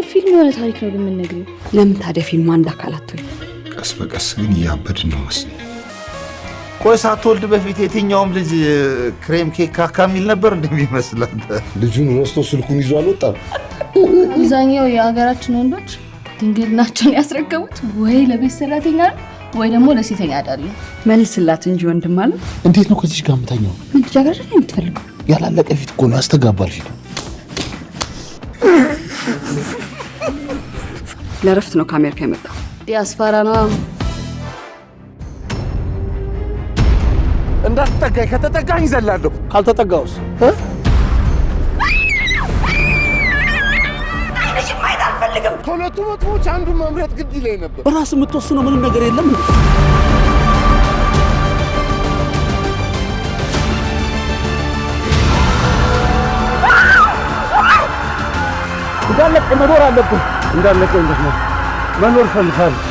ፊልም የሆነ ታሪክ ነው የምንነግረው። ለምን ታዲያ ፊልም አንድ አካላት ወይ? ቀስ በቀስ ግን እያበድን ነው መሰለኝ። ቆይ ሳትወልድ በፊት የትኛውም ልጅ ክሬም ኬክ ካካ የሚል ነበር እንደሚመስላል። ልጁን ወስዶ ስልኩን ይዞ አልወጣም። አብዛኛው የሀገራችን ወንዶች ድንግልናቸውን ያስረከቡት ወይ ለቤት ሰራተኛ ወይ ደግሞ ለሴተኛ አዳሪ። መልስላት እንጂ ወንድም አለ። እንዴት ነው ከዚህ ጋር የምታኛው? ምን ልጃገረድ ነው የምትፈልገው? ያላለቀ ፊት እኮ ነው ያስተጋባል ፊቱ። ለረፍት ነው ከአሜሪካ የመጣው። ዲያስፖራ ነው። እንዳትጠጋኝ፣ ከተጠጋኝ ይዘላለሁ። ካልተጠጋውስ ከሁለቱ መጥፎች አንዱን መምረጥ ግድ ይለኝ ነበር። በራስ የምትወስነው ምንም ነገር የለም። እንዳለቀ መኖር አለብን። እንዳለቀ መኖር ፈልጋለሁ።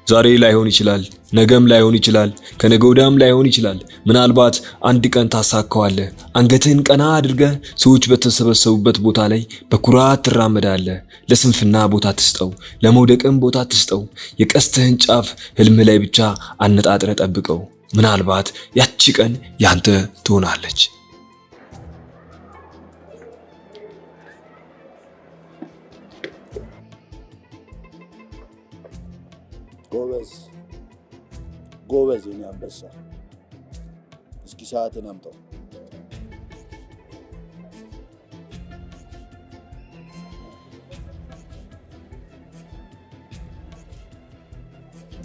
ዛሬ ላይሆን ይችላል፣ ነገም ላይሆን ይችላል፣ ከነገ ወዲያም ላይሆን ይችላል። ምናልባት አንድ ቀን ታሳካዋለህ። አንገትህን ቀና አድርገህ ሰዎች በተሰበሰቡበት ቦታ ላይ በኩራት ትራመዳለህ። ለስንፍና ቦታ ትስጠው፣ ለመውደቅም ቦታ ትስጠው። የቀስትህን ጫፍ ህልምህ ላይ ብቻ አነጣጥረ ጠብቀው። ምናልባት ያቺ ቀን ያንተ ትሆናለች። ጎበዝ የኔ አንበሳ፣ እስኪ ሰዓትን አምጣው።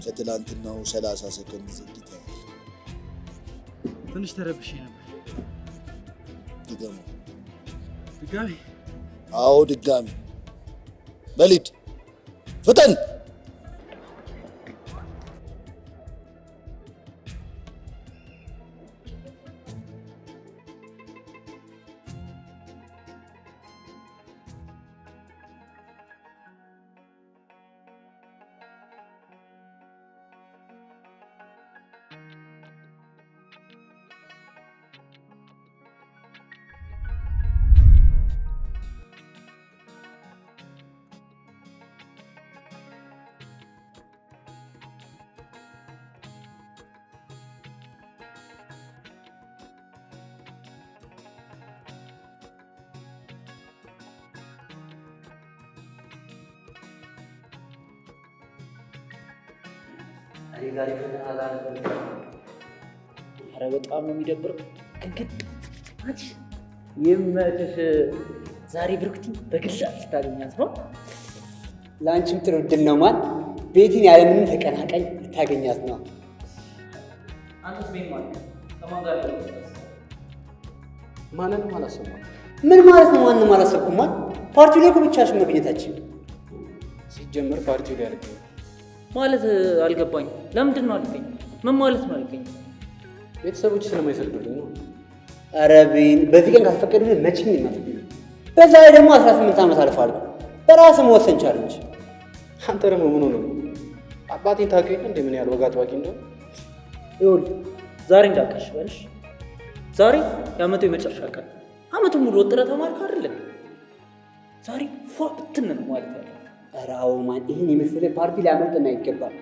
ከትላንትናው 30 ሰከንድ ዘግይተሃል። ትንሽ ተረብሼ ነበር። ድጋሚ? አዎ ድጋሚ። በሊድ ፍጠን። ኧረ በጣም ነው የሚደብረው። ግን ይመችሽ። ዛሬ ብርክቲ በግላጭ ታገኛት ነው። ለአንቺም ጥሩ እድል ነው ማን ቤቲን ያለምንም ተቀናቃኝ ልታገኛት ነው። አንተስ ቤት ማለት ከማን ጋር ያለው? ማንንም አላሰማም። ምን ማለት ነው? ማንንም አላሰብኩም ማን? ፓርቲው ላይ እኮ ብቻሽን መገኘታችን ሲጀመር ፓርቲው ላይ አልገኝ ማለት አልገባኝ። ለምንድን ነው አልገኝ? ምን ማለት ነው አልገኝ? ቤተሰቦች ስለማይፈቅዱልኝ ነው። ኧረ ቤን በዚህ ቀን ካልፈቀዱልህ መቼም ይናፍቅ። በዛ ላይ ደግሞ 18 ዓመት አልፏል። በራስህ መወሰን ቻል እንጂ አንተ ደግሞ ምን ሆነህ ነው? አባቴን ታውቂው እንዴ? ምን ያህል ወግ አጥባቂ እንደሆነ። ይኸውልህ ዛሬ እንዳቀሽ በልሽ። ዛሬ የዓመቱ የመጨረሻ ቀን፣ ዓመቱን ሙሉ ወጥረህ ተማርክ አይደለም? ዛሬ ፏ ብትን ነው ማለት ያለው። ኧረ አዎ ማን ይህን የመሰለ ፓርቲ ሊያመልጥና ይገባል።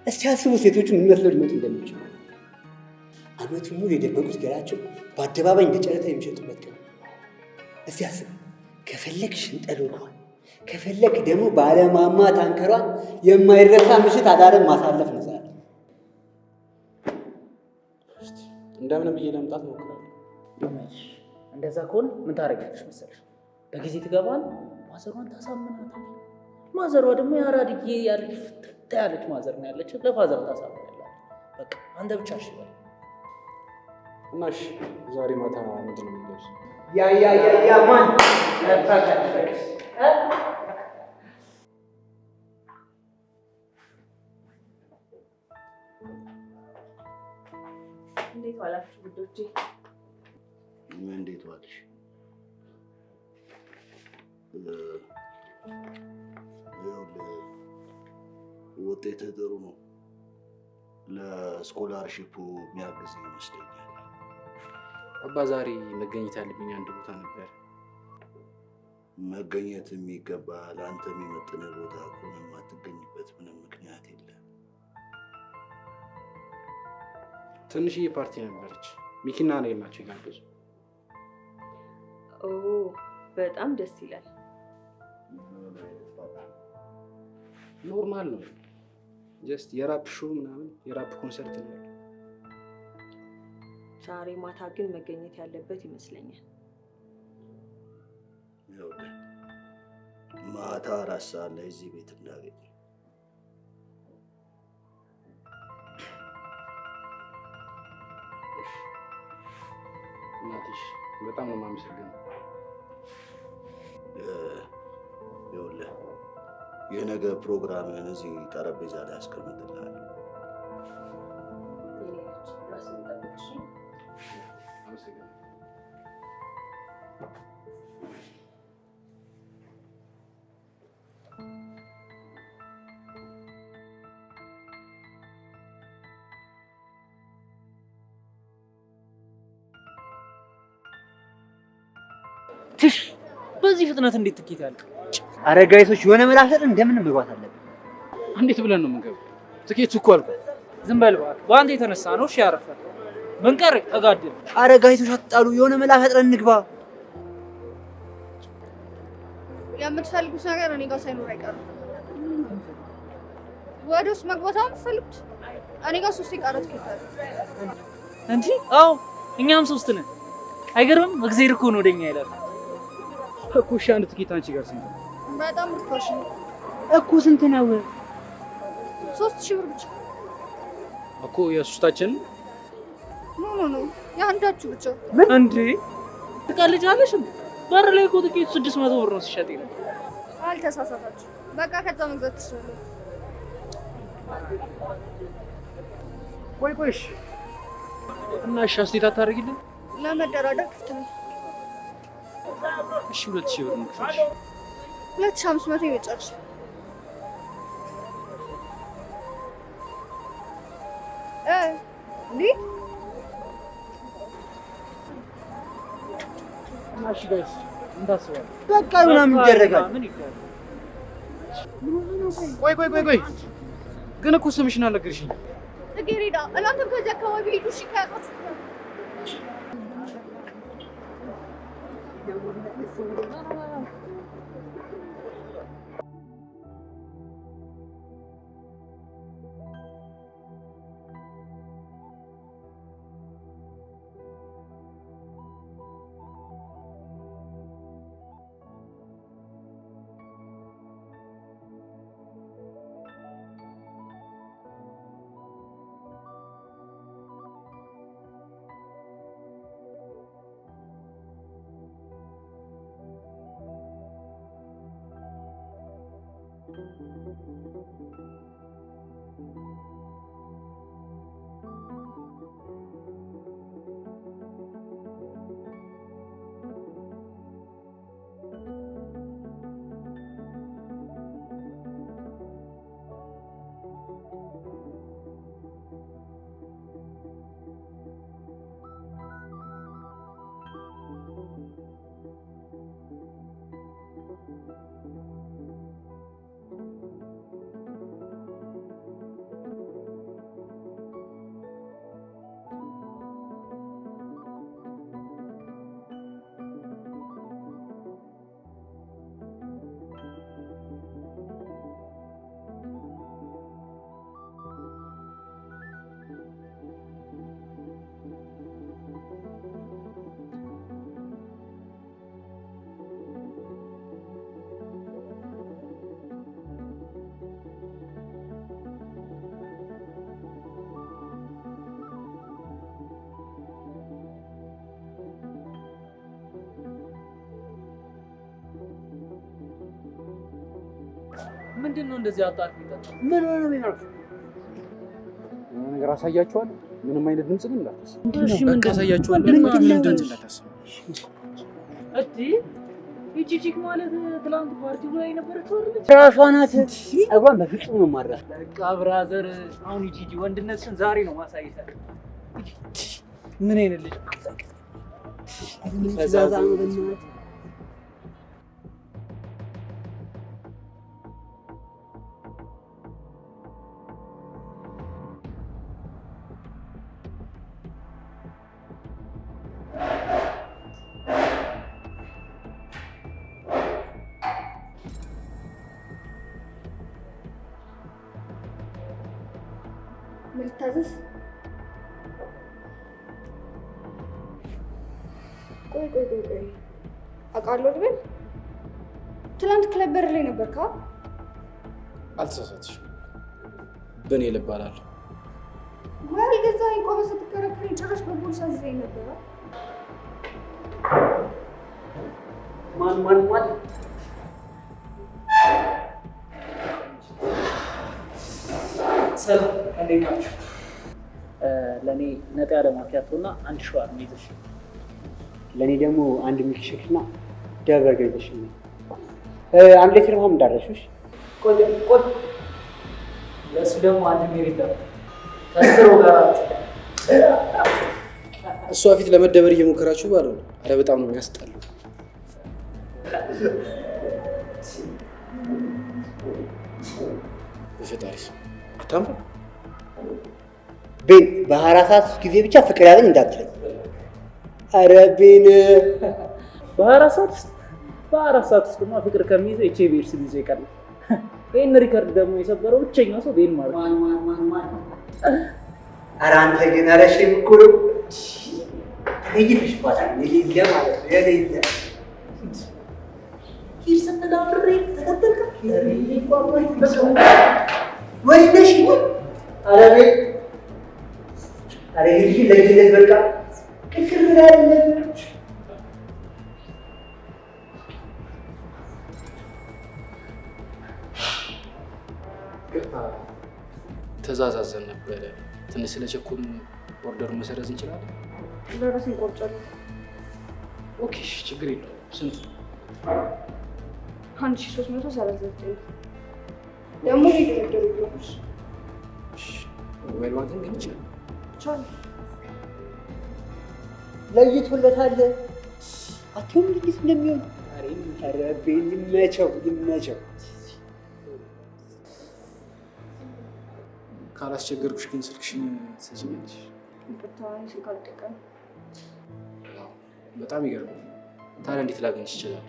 እስኪ አስቡ ሴቶቹ ምን መስለው ሊመጡ እንደሚችሉ። ዓመቱን ሙሉ የደበቁት ገላቸው በአደባባይ እንደ ጨረታ የሚሸጡበት ቀን። እስኪ አስብ። ከፈለግ ሽንጠሎቿን ከፈለግ ደግሞ ባለማማ ታንከሯን የማይረሳ ምሽት አዳርን ማሳለፍ ነው ዛሬ። እንደምንም ብዬ ለመምጣት ሞክራለሁ። እንደዛ ከሆነ ምን ታደርጊያለሽ መሰለሽ? በጊዜ ትገባል፣ ማዘሯን ታሳምናታል። ማዘሯ ደግሞ የአራድዬ ያለች ፍትፍታ ያለች ማዘር ነው ያለች። ለፋዘር ታሳምናለች። በቃ አንተ ብቻ እሺ በል እና እሺ፣ ዛሬ ማታ ምንድን ነው የምትለብሰው? ያ ማን እንዴት ዋላችሁ ውዶቼ? እንዴት ዋልሽ? ውጤትህ ጥሩ ነው። ለስኮላርሺፑ የሚያግዝ ይመስለኛል። አባ ዛሬ መገኘት ያለብኝ አንድ ቦታ ነበር። መገኘት የሚገባ ለአንተ የሚመጥንህ ቦታ ከሆነ የማትገኝበት ምንም ምክንያት የለም። ትንሽዬ ፓርቲ ነበረች። ሚኪና ነው ናቸው የጋበዙ። ኦ በጣም ደስ ይላል። ኖርማል ነው። ጀስት የራፕ ሾው ምናምን የራፕ ኮንሰርት ነው። ዛሬ ማታ ግን መገኘት ያለበት ይመስለኛል። ማታ 4 ሰዓት ላይ እዚህ ቤት እንዳገኝ። እናትሽ በጣም ነው የማመሰግነው። ይኸውልህ የነገ ፕሮግራምን እዚህ ጠረጴዛ ላይ አስቀምጥልሃለሁ። ትሽ በዚህ ፍጥነት እንዴት ትኬት ያልቅ? አረ ጋይሶች የሆነ መላፈጥ እንደምን መግባት አለብን። እንዴት ብለን ነው የምንገባው? ትኬቱ እኮ አልቋል። ዝም በል እባክህ። በአንተ የተነሳ ነው። እሺ ያረፈን ብንቀር ተጋደል። አረ ጋይሶች አትጣሉ፣ የሆነ መላፈጥረን እንግባ። የምትፈልጉት ነገር እኔ ጋር ሳይኖር አይቀርም። ወደ ውስጥ መግባት የምትፈልጉት እኔ ጋር 3 የቀረ ትኬት አለ እንጂ። አዎ እኛም 3 ነን። አይገርምም? እግዚአብሔር እኮ ነው ወደኛ ይላል እኮ። እሺ አንድ ትኬት አንቺ ጋር ስንት? በጣም ርካሽ ነው እኮ። ስንት ነው? 3000 ብር ብቻ እኮ። የሶስታችን ኖ የአንዳችሁ ብቻ። እንዴ ትቀልጃለሽ? በር ላይ እኮ ትኬቱ 600 ብር ነው ሲሸጥ ነው። አልተሳሳታችሁ። በቃ ከዛ መግዛት ትችላለህ። ቆይ እሺ። እና እሺ አስቴት አታደርጊልኝ? ለመደራደር ክፍት ነው። እሺ 2000 ብር እንክፈልሽ። 2500 ይመጫልሽ። እሺ ጋይስ እንዳስባል በቃ ምናምን ይደረጋል። ቆይ ግን እኮ ስምሽን አልነገርሽኝ። ጽጌረዳ እናንተም ከዚህ አካባቢ ሄዱ። እሺ ከያጣት ምንድነው እንደዚህ አጣርፍ ይጣጣ? ምን ሆነ ነው ያልኩት? ነገር አሳያችኋለሁ። ምንም አይነት ድምጽ ግን እንዳትሰሙ። እሺ ምን አሳያችኋለሁ። ምንም ድምጽ እንዳትሰሙ። እዲ ይቺ ቺክ ማለት ትላንት ፓርቲው ላይ ነበረችው አይደል? ራሷ ናት። ጸጉሯን በፍጹም ነው ማድረግ። በቃ ብራዘር፣ አሁን ይቺ ወንድነትሽን ዛሬ ነው ማሳየት። ምን አይነት ልጅ ፈዛዛ ነው። ልታዘዝ? ቆይ አውቃለሁ ልበል? ትናንት ክለብ በር ላይ ነበርካ? አልተሳሳትሽም። በእኔ ልብ አላለሁ። ወይ አልገዛኸኝ? ቆመ ስትከራከረኝ ጭራሽ በፖሊስ አዝዘኸኝ ነበረ። ማን ሰላም እንዴት ናችሁ? ለእኔ ነጣ ያለ ማኪያቶና አንድ ሸዋር ይዘሽ፣ ለእኔ ደግሞ አንድ ሚልክሼክና ደብረ ገይዘሽ አንድ ሌትር ውሃ እንዳረሱሽ። ቆይ ለእሱ ደግሞ አንድ ሚሪንዳ ከስትሮ ጋር እሷ ፊት ለመደበር እየሞከራችሁ ባልሆነ። ኧረ በጣም ነው የሚያስጠላው። በፈጣሪ ስም አታምሩ። ቤን በ24 ሰዓት ጊዜ ብቻ ፍቅር ያለኝ እንዳትለኝ። ኧረ ቤን በ24 ሰዓት ውስጥማ ፍቅር ከሚይዘው ኤችአይቪ ኤድስ ቢይዘው ይቀርል። ይህን ሪከርድ ደግሞ የሰበረው ብቸኛው ሰው ቤን ማለት ነው። ኧረ አንተ ግን ኧረ ሼም እኮ ነው። ተይተሽባታል። የሌለ ማለት ነው የሌለ ሂድ ስንል አብሬ ተከተልክ ወይነሽ ኧረ ቤት ኧረ ሂድ ለጊዜት በቃ ቅቅር ያለ ተዛዛዘን ነበረ። ትንሽ ስለቸኮልን ኦርደሩን መሰረዝ እንችላለን? ለራሴን ቆርጫለሁ። ኦኬ ችግር የለውም። ስንት? 1339 ደግሞ ይደረደሩ ይሆናል። ሞባይል ባንኪንግ ግን ይችላል። ይቻላል። ለይቶለታል። አቶም ልጅ እንደሚሆን ኧረ ቤን ይመቸው። ካላስቸገርኩሽ ግን ስልክሽን ትሰጪኛለሽ? ይቅርታዬን ስልክ አልጠቀምም። በጣም ይገርማል። ታዲያ እንዴት ላገኝሽ ይችላል?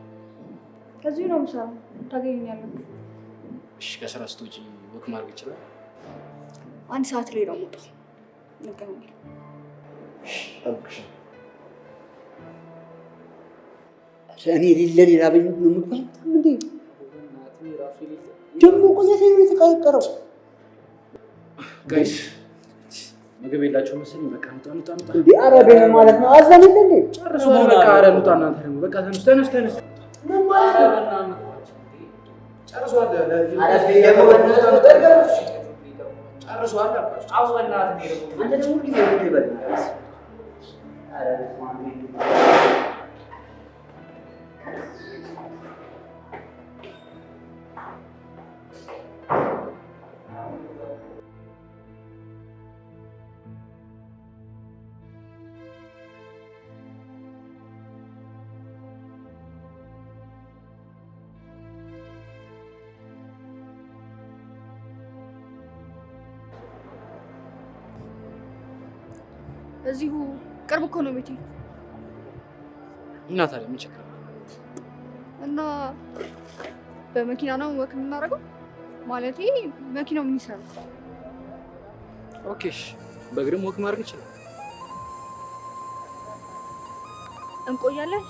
ከዚህ ነው የምሰራው። ታገኘኛለህ። እሺ ከስራ ስትወጪ ወክ ማድረግ ይችላል? 1 ሰዓት ላይ ነው የምወጣው። እንገናኛለን። እኔ ሌላ በኝ ነው የምግባው እንዴ? ደግሞ ቆዘቴ ነው የተቀረቀረው። ጋይስ ምግብ የላቸው መሰለኝ። በቃ እንጣ እንዴ አረቤ ነው ማለት ነው። አዘነለ እንዴ ጨርሶ በቃ አረ እንጣ እናንተ ደግሞ በቃ ተነስ። ምን ማለት ነው? ጨርሷል። እዚሁ ቅርብ እኮ ነው ቤቴ። እና ታዲያ ምን ችግር አለ? እና በመኪና ነው ወክ የምናደርገው? ማለቴ መኪናው ምን ይሰራል? ኦኬ እሺ፣ በእግርም ወክ ማድረግ ይችላል። እንቆያለን?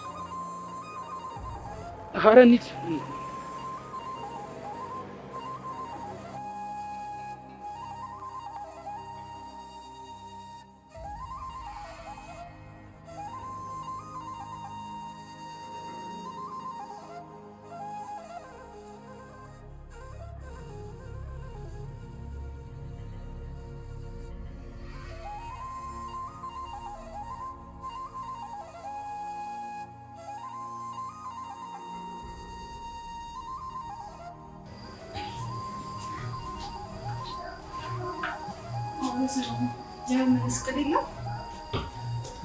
ኧረ እንሂድ።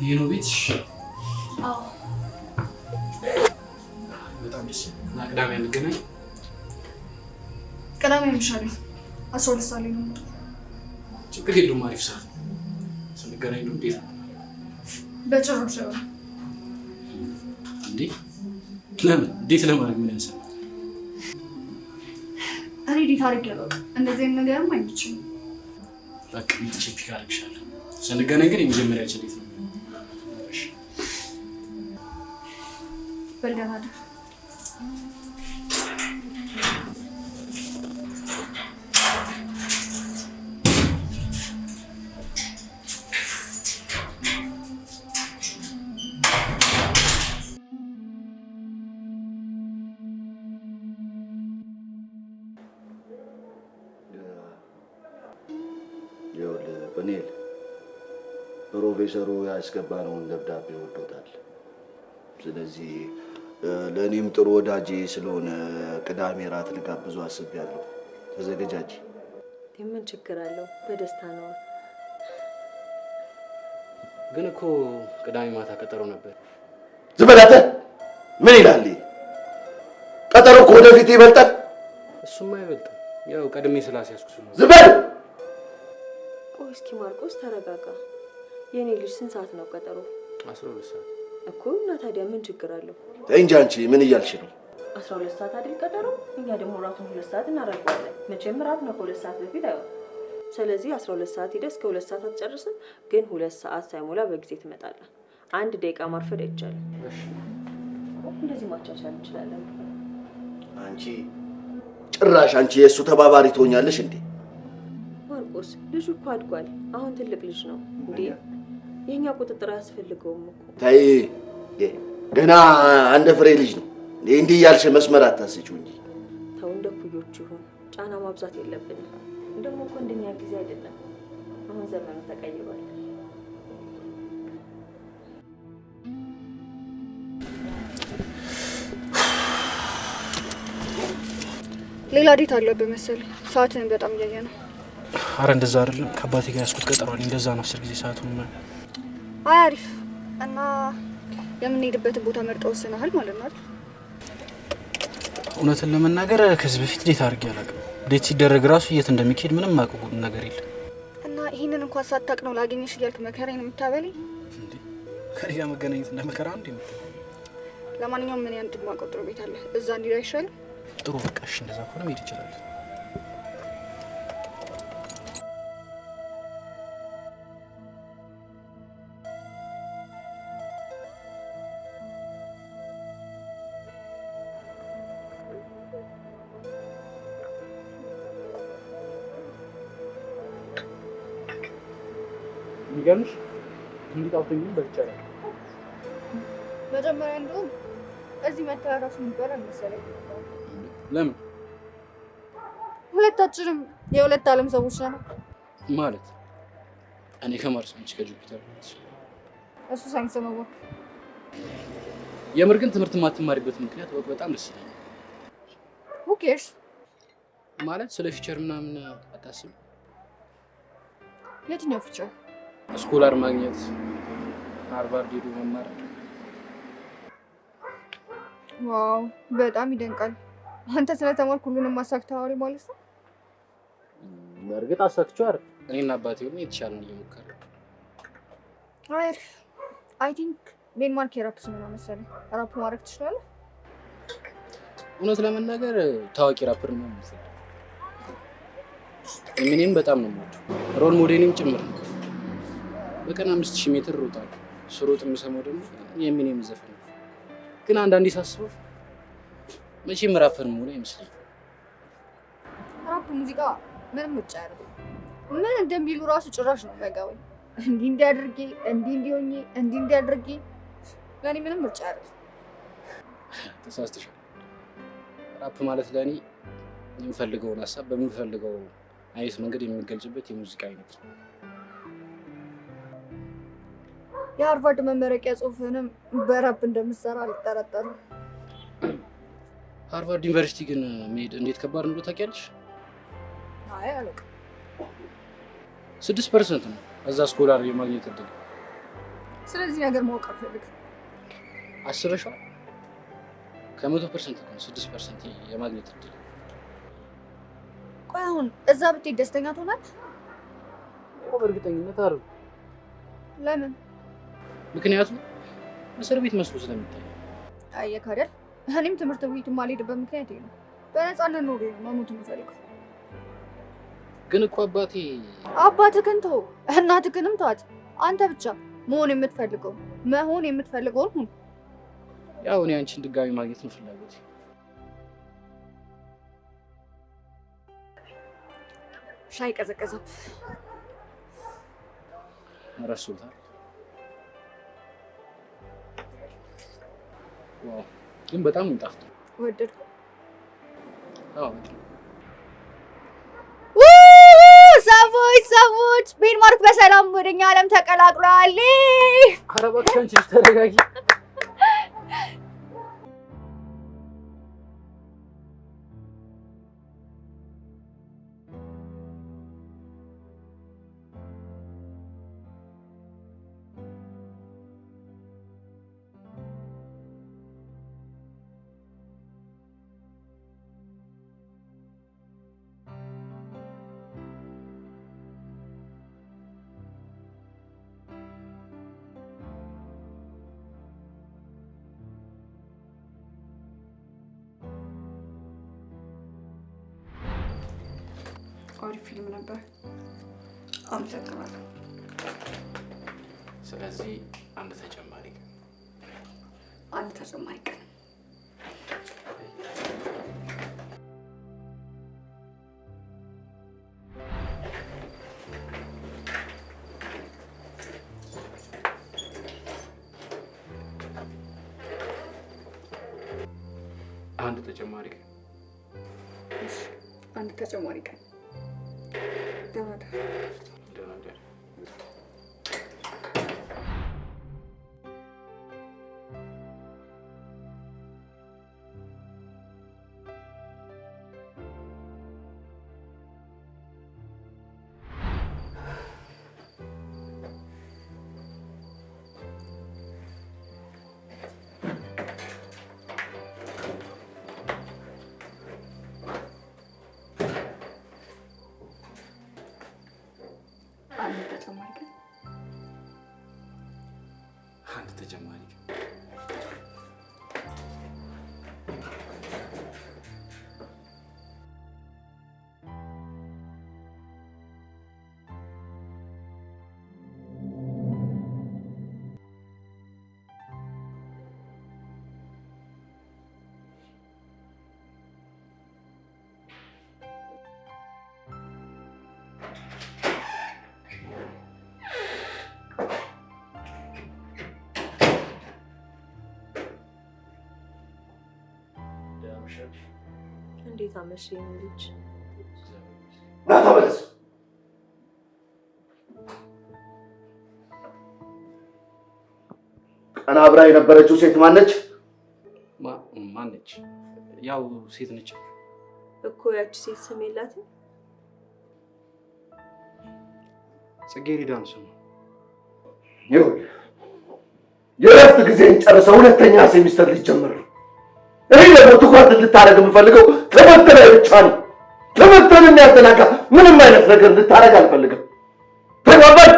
ይሄ ነው ቤትሽ? አዎ። በጣም ደስ እና ቅዳሜ እንገናኝ። ቅዳሜ ምሻለሁ 12 ሰዓት ላይ ነው። ችግር የለውም። አሪፍ ሰዓት ስንገናኝ ነው። እንዴት ነው? በጭራሽ እንዴ? ለምን? እንዴት ለማድረግ ምን ያንሳል? እኔ ዲት አድርጌያለሁ። እንደዚህ አይነት ነገርም አይችልም። በቃ ምትቼ ፒክ አድርግሻለሁ። ስንገናኝ ግን የመጀመሪያችን ዴት ነው። እሺ በልደና ደ በኔል ፕሮፌሰሩ ያስገባነውን ደብዳቤ ወዶታል። ስለዚህ ለእኔም ጥሩ ወዳጄ ስለሆነ ቅዳሜ ራት ልጋብዙ አስቤያለሁ። ተዘገጃጅ። ምን ችግር አለው? በደስታ ነው። ግን እኮ ቅዳሜ ማታ ቀጠሮ ነበር። ዝም በል አንተ። ምን ይላል? ቀጠሮ እኮ ወደፊት ይበልጣል። እሱማ አይበልጥም። ያው ቀድሜ ስላስያዝኩት ነው። ዝም በል። ቆይ እስኪ ማርቆስ ተረጋጋ። የኔ ልጅ ስንት ሰዓት ነው ቀጠሮ? 12 ሰዓት እኮ። እና ታዲያ ምን ችግር አለው? ተይ እንጂ አንቺ ምን እያልሽ ነው? 12 ሰዓት አይደል ቀጠሮ? እኛ ደግሞ ራቱን 2 ሰዓት እናደርገዋለን። መቼም ራት ነው ከ2 ሰዓት በፊት አይሆንም። ስለዚህ 12 ሰዓት ሂደህ እስከ 2 ሰዓት አትጨርስም። ግን 2 ሰዓት ሳይሞላ በጊዜ ትመጣለህ። 1 ደቂቃ ማርፈድ አይቻልም። እሺ እንደዚህ ማቻቻል እንችላለን። አንቺ ጭራሽ አንቺ የእሱ ተባባሪ ትሆኛለሽ እንዴ? ማርቆስ ልጁ እኮ አድጓል። አሁን ትልቅ ልጅ ነው እንዴ። የኛ ቁጥጥር አያስፈልገውም እኮ። ተይ ገና አንድ ፍሬ ልጅ ነው። እንዲህ እያልሽ መስመር አታስጪው እንጂ። ተው እንደ ኩዮቹ ይሁን። ጫና ማብዛት የለብንም። ደግሞ እኮ እንደኛ ጊዜ አይደለም። አሁን ዘመኑ ተቀይሯል። ሌላ ዴት አለብህ መሰለኝ። ሰዓትን በጣም እያየ ነው። አረ እንደዛ አይደለም። ከአባቴ ጋር ያስኩት ቀጠሮ አለኝ። እንደዛ ነው 10 ጊዜ ሰዓቱን ማለት። አይ አሪፍ። እና የምንሄድበትን ቦታ መርጠው ወስነሃል ማለት ነው አይደል? እውነትን ለመናገር ከዚህ በፊት ዴት አድርጌ አላውቅም። ዴት ሲደረግ ራሱ የት እንደሚካሄድ ምንም ማውቀው ነገር የለም። እና ይሄንን እንኳን ሳታውቅ ነው ላገኘሽ እያልክ መከራዬን የምታበለኝ? እንዴ ከኔ ጋር መገናኘት እንደመከራ እንዴ? ለማንኛውም ምን ያንተ ማውቀው ጥሩ ቤት አለ። እዛ እንዲህ አይሻልም? ጥሩ በቃ እሺ፣ እንደዛ ከሆነ መሄድ ይችላል። የሚገርምሽ እንዴት አውጥተኝ በልቻለሁ። መጀመሪያ እንደውም እዚህ መተህ ራሱ የሚባል መሰለኝ። ለምን ሁለታችንም የሁለት ዓለም ሰዎች ነን ማለት እኔ ከማርስ አንቺ ከጁፒተር እሱ ሳይንስ ነው። የምር ግን ትምህርት ማትማሪበት ምክንያት በጣም ደስ ይላል። who cares ማለት ስለ ፊቸር ምናምን አታስብ። የትኛው ፊቸር? ስኮላር ማግኘት፣ ሃርቫርድ ሄዶ መማር። ዋው በጣም ይደንቃል። አንተ ስለተማርክ ሁሉንም ማሳክተዋል ማለት ነው? በእርግጥ አሳክቼው አይደል? እኔና አባቴ ሆነ የተሻለን እየሞከረ አይ ቲንክ ዴንማርክ የራፕ ስም ነው መሰለኝ። ራፕ ማድረግ ትችላለህ? እውነት ለመናገር ታዋቂ ራፐር ነው መሰለኝ። ኤሚኔም በጣም ነው የምወደው። ሮል ሞዴልም ጭምር ነው። በቀን 5000 ሜትር እሮጣለሁ። ስሮጥ የምሰማው ደግሞ የኤሚኔም ዘፈን ነው። ግን አንዳንዴ ሳስበው መቼም ራፐር መሆን አይመስለኝም። ራፕ ሙዚቃ ምንም ምርጫ አይደለም። ምን እንደሚሉ ራሱ ጭራሽ ነው የማይገባኝ። እንዲያድርጌ እንዲያድርጌ ለኔ ምንም ምርጫ አይደለም። ተሳስተሻል። ራፕ ማለት ለኔ የምፈልገውን ሀሳብ በምፈልገው አይነት መንገድ የሚገልጽበት የሙዚቃ አይነት ነው። የሃርቫርድ መመረቂያ ጽሑፍንም በራፕ እንደምትሰራ አልጠረጠርም። ሃርቫርድ ዩኒቨርሲቲ ግን መሄድ እንዴት ከባድ እንደሆነ ታውቂያለሽ? አይ አለቅ 6% ነው እዛ ስኮላር የማግኘት እድል። ስለዚህ ነገር ማወቅ አልፈልግም። አስበሽዋል? ከ100% ነው 6% የማግኘት እድል። ቆይ አሁን እዛ ብትሄድ ደስተኛ ትሆናለህ? በእርግጠኝነት አይደል? ለምን? ምክንያቱም እስር ቤት መስሎ ስለሚታይ። አየህ አይደል? እኔም ትምህርት ቤት የማልሄድበት ምክንያት ይሄ ነው። በነፃነት ኖሬ ነው መሞት የምፈልገው። ግን እኮ አባትህን ተው፣ እናትህንም ተዋት። አንተ ብቻ መሆን የምትፈልገውን ሁን። ያው እኔ አንቺን ድጋሚ ማግኘት ነው ፍላጎቴ። ሻይ ቀዘቀዘብ ረሱታል። ዋው ግን በጣም ይጣፍጣል። ወደድኩ። አዎ ሰዎች ዴንማርክ በሰላም ወደኛ ዓለም ተቀላቅሏል። ኧረ እባክሽ አንቺ ተረጋጊ። አሪፍ ፊልም ነበር። አመሰግናለሁ። ስለዚህ አንድ ተጨማሪ ቀን አንድ ተጨማሪ ቀን እንዴት አመሸህ ልጅ? ተመለስ። ቀና አብራ የነበረችው ሴት ማነች? ማነች? ያው ሴት ነች እኮ። ያቺ ሴት ስም የላትም? ጽጌረዳ ነው ስሟ። የእረፍት ጊዜን ጨርሰው ሁለተኛ ሴሚስተር ሊጀመር ነው። እኔ ደግሞ ትኩረት እንድታደርግ የምፈልገው ትምህርት ላይ ብቻ ነው። ትምህርትን የሚያዘናጋ ምንም አይነት ነገር እንድታደርግ አልፈልግም። ተግባባን?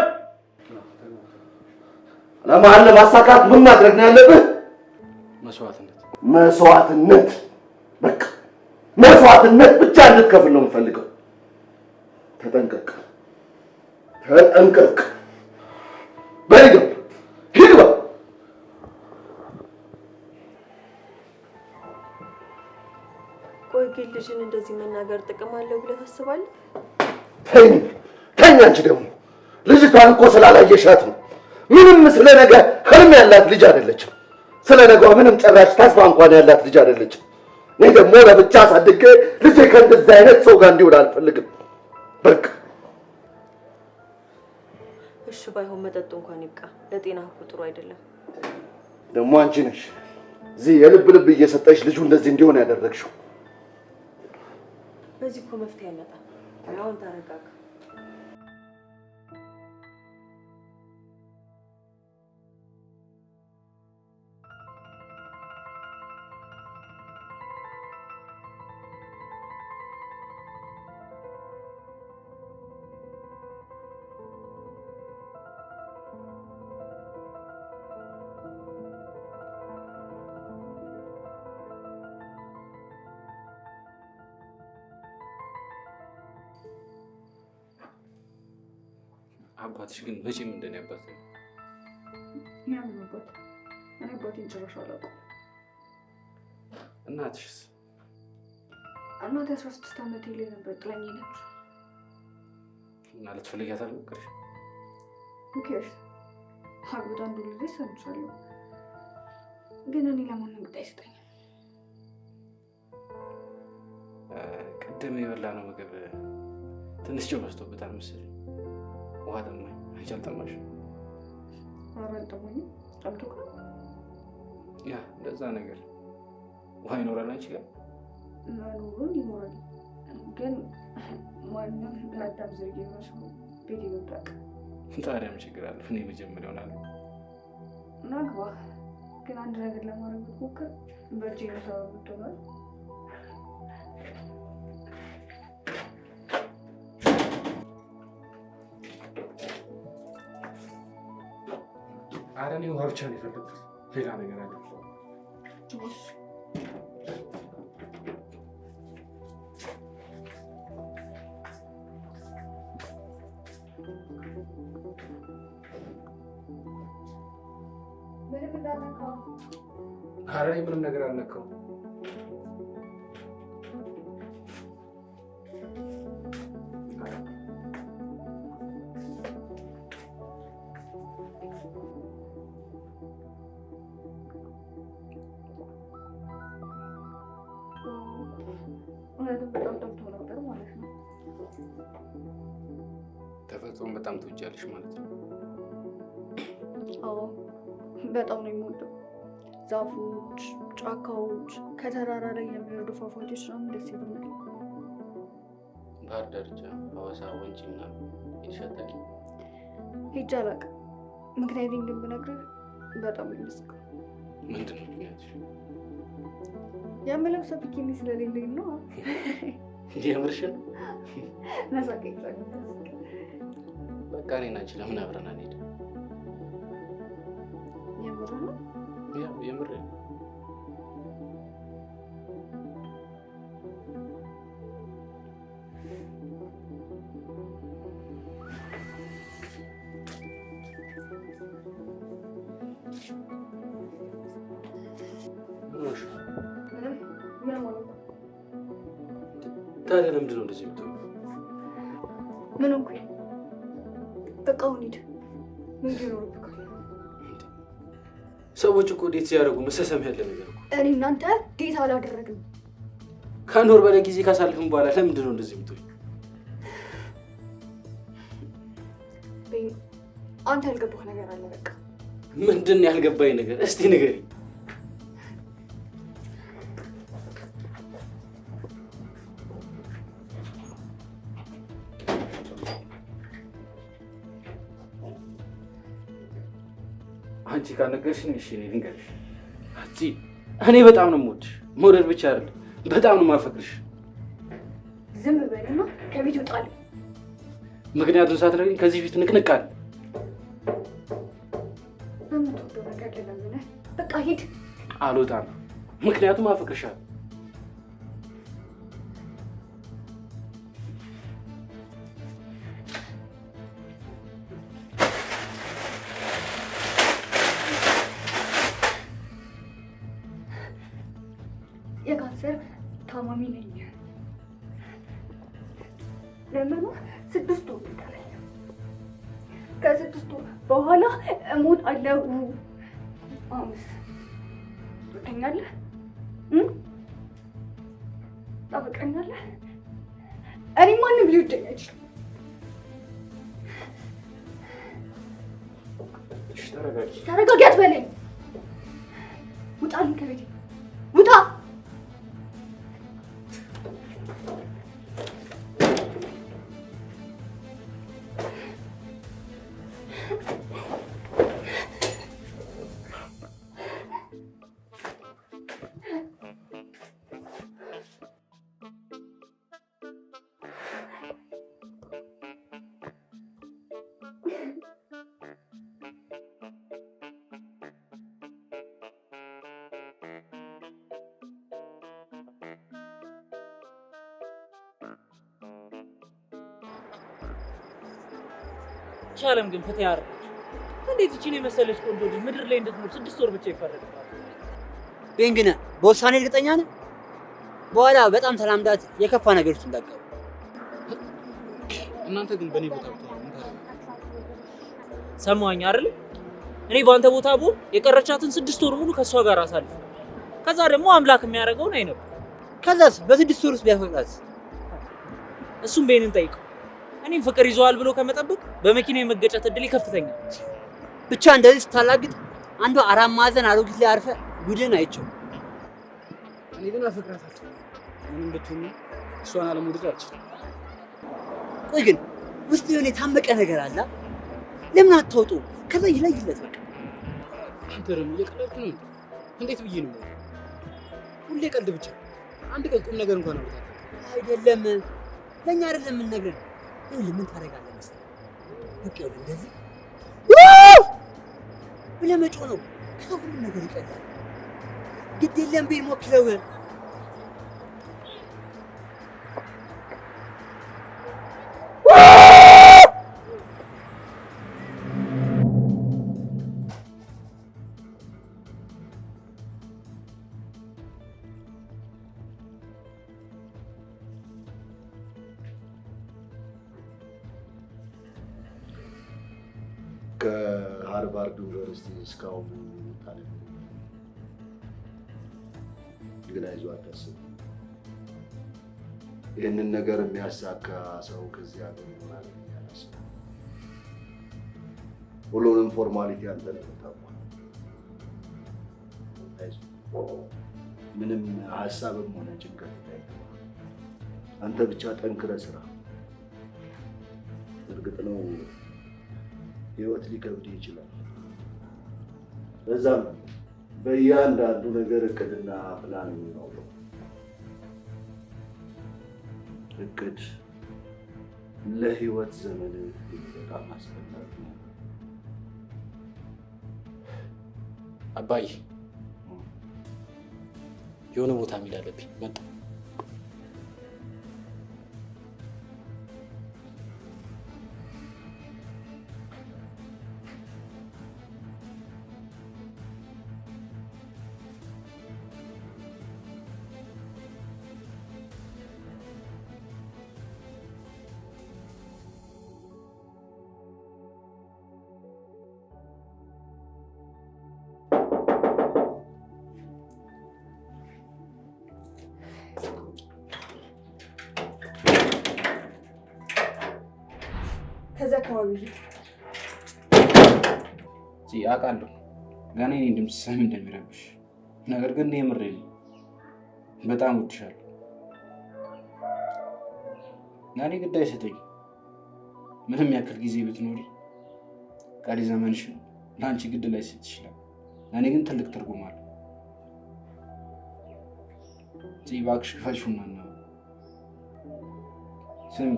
ዓላማህን ለማሳካት ምን ማድረግ ነው ያለብህ? መስዋዕትነት። በቃ መስዋዕትነት ብቻ እንድትከፍል ነው የምፈልገው። ተጠንቀቅ። በልግብ ሂድ በል። ቆይ ግን ልጅን እንደዚህ መናገር ጥቅም አለው ብለህ ታስባለህ? ተኝ አንቺ ደግሞ ልጅቷን እኮ ስላላየሻት ነው። ምንም ስለ ነገ ህልም ያላት ልጅ አይደለችም። ስለ ነገ ምንም ጭራሽ ተስፋ እንኳን ያላት ልጅ አይደለችም። እኔ ደግሞ ለብቻ አሳድጌ ልጄ ከእንደዚህ አይነት ሰው ጋር እንዲውል አልፈልግም። በቃ እሺ፣ ባይሆን መጠጡ እንኳን ይብቃ። ለጤና እኮ ጥሩ አይደለም። ደግሞ አንቺ ነሽ እዚህ የልብ ልብ እየሰጠሽ ልጁ እንደዚህ እንዲሆን ያደረግሽው። በዚህ እኮ መፍትሄ አይመጣም። አሁን ተረጋጋ። አባትሽ ግን መቼም እንደኔ አባት ነው። ያምን አባት እኔ አባቴን ጭራሽ አላውቅም። እናትሽስ? እናቴ 16 ዓመቴ ላይ ነበር ጥላኝ ሄደች። እና ልትፈልጊያት አልሞከርሽ? ኦኬሽ አግብታ እንደወለደች ሰምቻለሁ፣ ግን እኔ ለማንም ግድ አይሰጠኝም። ቅድም የበላነው ምግብ ትንሽ ጨው በዝቶበታል መሰለኝ። ውሃ ጠማኝ። አንቺ አልጠማሽም? ኧረ አልጠማኝም። ጠምቶክ ነው? ያ እንደዛ ነገር ውሃ ይኖራል አንቺ ጋር? መኖሩን ይኖራል፣ ግን ማንም የአዳም ዝርያ የሆነ ሰው ቤት ይወጣቅ። ታዲያ ምን ችግር አለው? እኔ መጀመሪያ ሆናለሁ። ናግባ። ግን አንድ ነገር ለማድረግ ብትሞክር በእጅ ነው ሰው የምትሆናል። ኧረ እኔ ውሃ ብቻ ነው የፈለግኩት፣ ሌላ ነገር አለ። ኧረ እኔ ምንም ነገር አልነካውም። በጣም ጠምቶ ነበር ማለት ነው። ተፈጥሮን በጣም ትወጃለሽ ማለት ነው? አዎ በጣም ነው የምወደው። ዛፎች፣ ጫካዎች፣ ከተራራ ላይ የሚወርዱ ፏፏቴዎች ምናምን ደስ ይሉኛል። ባህር ዳርቻ፣ ሐዋሳ፣ ወንጪ ምናምን ይሻታል? ሄጄ አላውቅም። ምክንያቱም ግን ብነግርህ በጣም ይመስገን። ምንድን ነው ምክንያትሽ? የምለው ሰው ቢኪኒ ስለሌለኝ ነው። የምርሽን? ነሳቀኝ። በቃ እኔና አንቺ ለምን አብረን አንሄድም? የምር ነው? ያው የምር ነው። ታዲያ ለምንድን ነው እንደዚህ የምትሆነው? ምን እንኳን በቃ አሁን ሂድ። ምን ይኖርብካል? ሰዎች እኮ ዴት ሲያደርጉ መሰሰም ያለ ነገር እኮ። እኔ እናንተ ዴት አላደረግንም። ከአንድ ወር በላይ ጊዜ ካሳልፍን በኋላ ለምንድን ነው እንደዚህ የምትሆነው? አንተ ያልገባህ ነገር አለ። በቃ ምንድን ያልገባኝ ነገር? እስቲ ንገሪኝ። አንቺ ካልነገርሽኝ እሺ እኔ ልንገርሽ። እኔ በጣም ነው የምወድሽ። መውደድ ብቻ አይደለም በጣም ነው የማፈቅርሽ። ዝም በልና ከቤት ውጣልኝ። ምክንያቱም ሳትነግሪኝ ከዚህ ፊት ንቅንቅ አለ። በምትወደው ነገር ለምን? በቃ ሂድ። አልወጣም፣ ምክንያቱም አፈቅርሻለሁ። የካንሰር ታማሚ ነኝ። ለምን 6 ወር ይቀረኛል። ከ6 ወር በኋላ እሞታለሁ። አሁንስ ትወደኛለህ? ታፈቅረኛለህ? እኔ ማንም ሊወደኝ አይችልም። ተረጋጊ አትበለኝ። ውጣልኝ ከቤቴ ውጣ። ቻለም ግን ፍትህ ያርግ። እንዴት እቺን የመሰለች ቆንጆ ልጅ ምድር ላይ እንድትኖር 6 ወር ብቻ ይፈረድባታል? ግን በውሳኔ እርግጠኛ ነህ? በኋላ በጣም ተላምዳት የከፋ ነገር ውስጥ እንዳትገባ። እናንተ ግን በእኔ ቦታ ብትሆኑ ምን ታደርጉ? ሰማኸኝ አይደል? እኔ በአንተ ቦታ ብሆን የቀረቻትን 6 ወር ሙሉ ከሷ ጋር አሳልፍ። ከዛ ደግሞ አምላክ የሚያደርገውን አይነው። ከዛስ በ6 ወር ውስጥ ቢያፈቅራት? እሱም ቤንን ጠይቀው። እኔም ፍቅር ይዘዋል ብሎ ከመጠበቅ በመኪና የመገጨት እድል ከፍተኛ። ብቻ እንደዚህ ስታላግጥ አንዱ 4 ማዕዘን አሮጊት ላይ አርፈ ጉድን አይቼው። እኔ ግን አፈቅራታለሁ። ምንም ብትሆን እሷን አለመውደድ አልችልም። ቆይ ግን ውስጥ የሆነ የታመቀ ነገር አለ። ለምን አታውጡ? ከዛ ይለይለት በቃ። አንተ ደግሞ እየቀለድክ ነው። እንዴት ብዬ ነው? ሁሌ ቀልድ ብቻ። አንድ ቀን ቁም ነገር እንኳን አውጣ። አይደለም ለኛ አይደለም ምን ነገር ይኸውልህ ምን ታደርጋለህ መሰለህ? በቃ ይኸውልህ እንደዚህ ብለህ መጮህ ነው። ከዛ ሁሉም ነገር ይቀላል። ግድ የለም ቤት ሞክረው። ከሃርቫርድ ዩኒቨርሲቲ እስካሁን ታዲያ ግን አይዞህ አታስብ። ይህንን ነገር የሚያሳካ ሰው ከዚህ ሀገር ይሆናል ያላስብ። ሁሉንም ፎርማሊቲ አንተ ነው የምታውቀው። አይዞህ፣ ምንም ሀሳብም ሆነ ጭንቀት እንዳይገባ አንተ ብቻ ጠንክረህ ስራ። እርግጥ ነው ህይወት ሊከብድ ይችላል። በዛም በእያንዳንዱ ነገር እቅድና ፕላን የሚኖረው እቅድ ለህይወት ዘመን በጣም አስፈላጊ ነው። አባዬ የሆነ ቦታ መሄድ አለብኝ። መጣ ከዛ አካባቢ አውቃለሁ ገና እኔ ድምፅ ሰሚ እንደሚረብሽ፣ ነገር ግን የምሬ ነው። በጣም እወድሻለሁ። ለእኔ ግድ አይሰጠኝም። ምንም ያክል ጊዜ ብትኖሪ ቀሪ ዘመንሽ ለአንቺ ግድ ላይሰጥ ይችላል። ለእኔ ግን ትልቅ ትርጉም አለው። እባክሽ ክፈችውና ነው ስሚ፣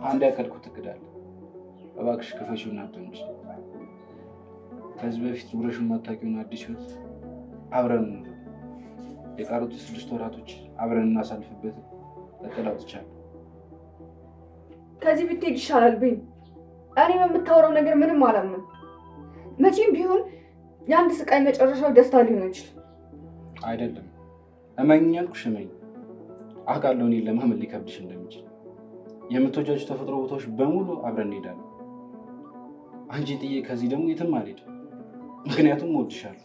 አንድ ያቀድኩት እቅድ አለ። እባክሽ ክፈችውና አትምጪ። ከዚህ በፊት ኑረሽን ማታውቂውን አዲስ ህይወት አብረን የቀሩት 6 ወራቶች አብረን እናሳልፍበት እቅድ አውጥቻለሁ። ከዚህ ብትሄድ ይሻላል ብኝ። እኔ በምታወራው ነገር ምንም አላምንም። መቼም ቢሆን የአንድ ስቃይ መጨረሻው ደስታ ሊሆን ይችላል። አይደለም እመኚኝ አልኩሽ፣ እመኚኝ። አውቃለሁ እኔን ለማመን ሊከብድሽ እንደሚችል። የምትወጃቸው ተፈጥሮ ቦታዎች በሙሉ አብረን እንሄዳለን። አንቺን ጥዬ ከዚህ ደግሞ የትም አልሄድም፣ ምክንያቱም እወድሻለሁ።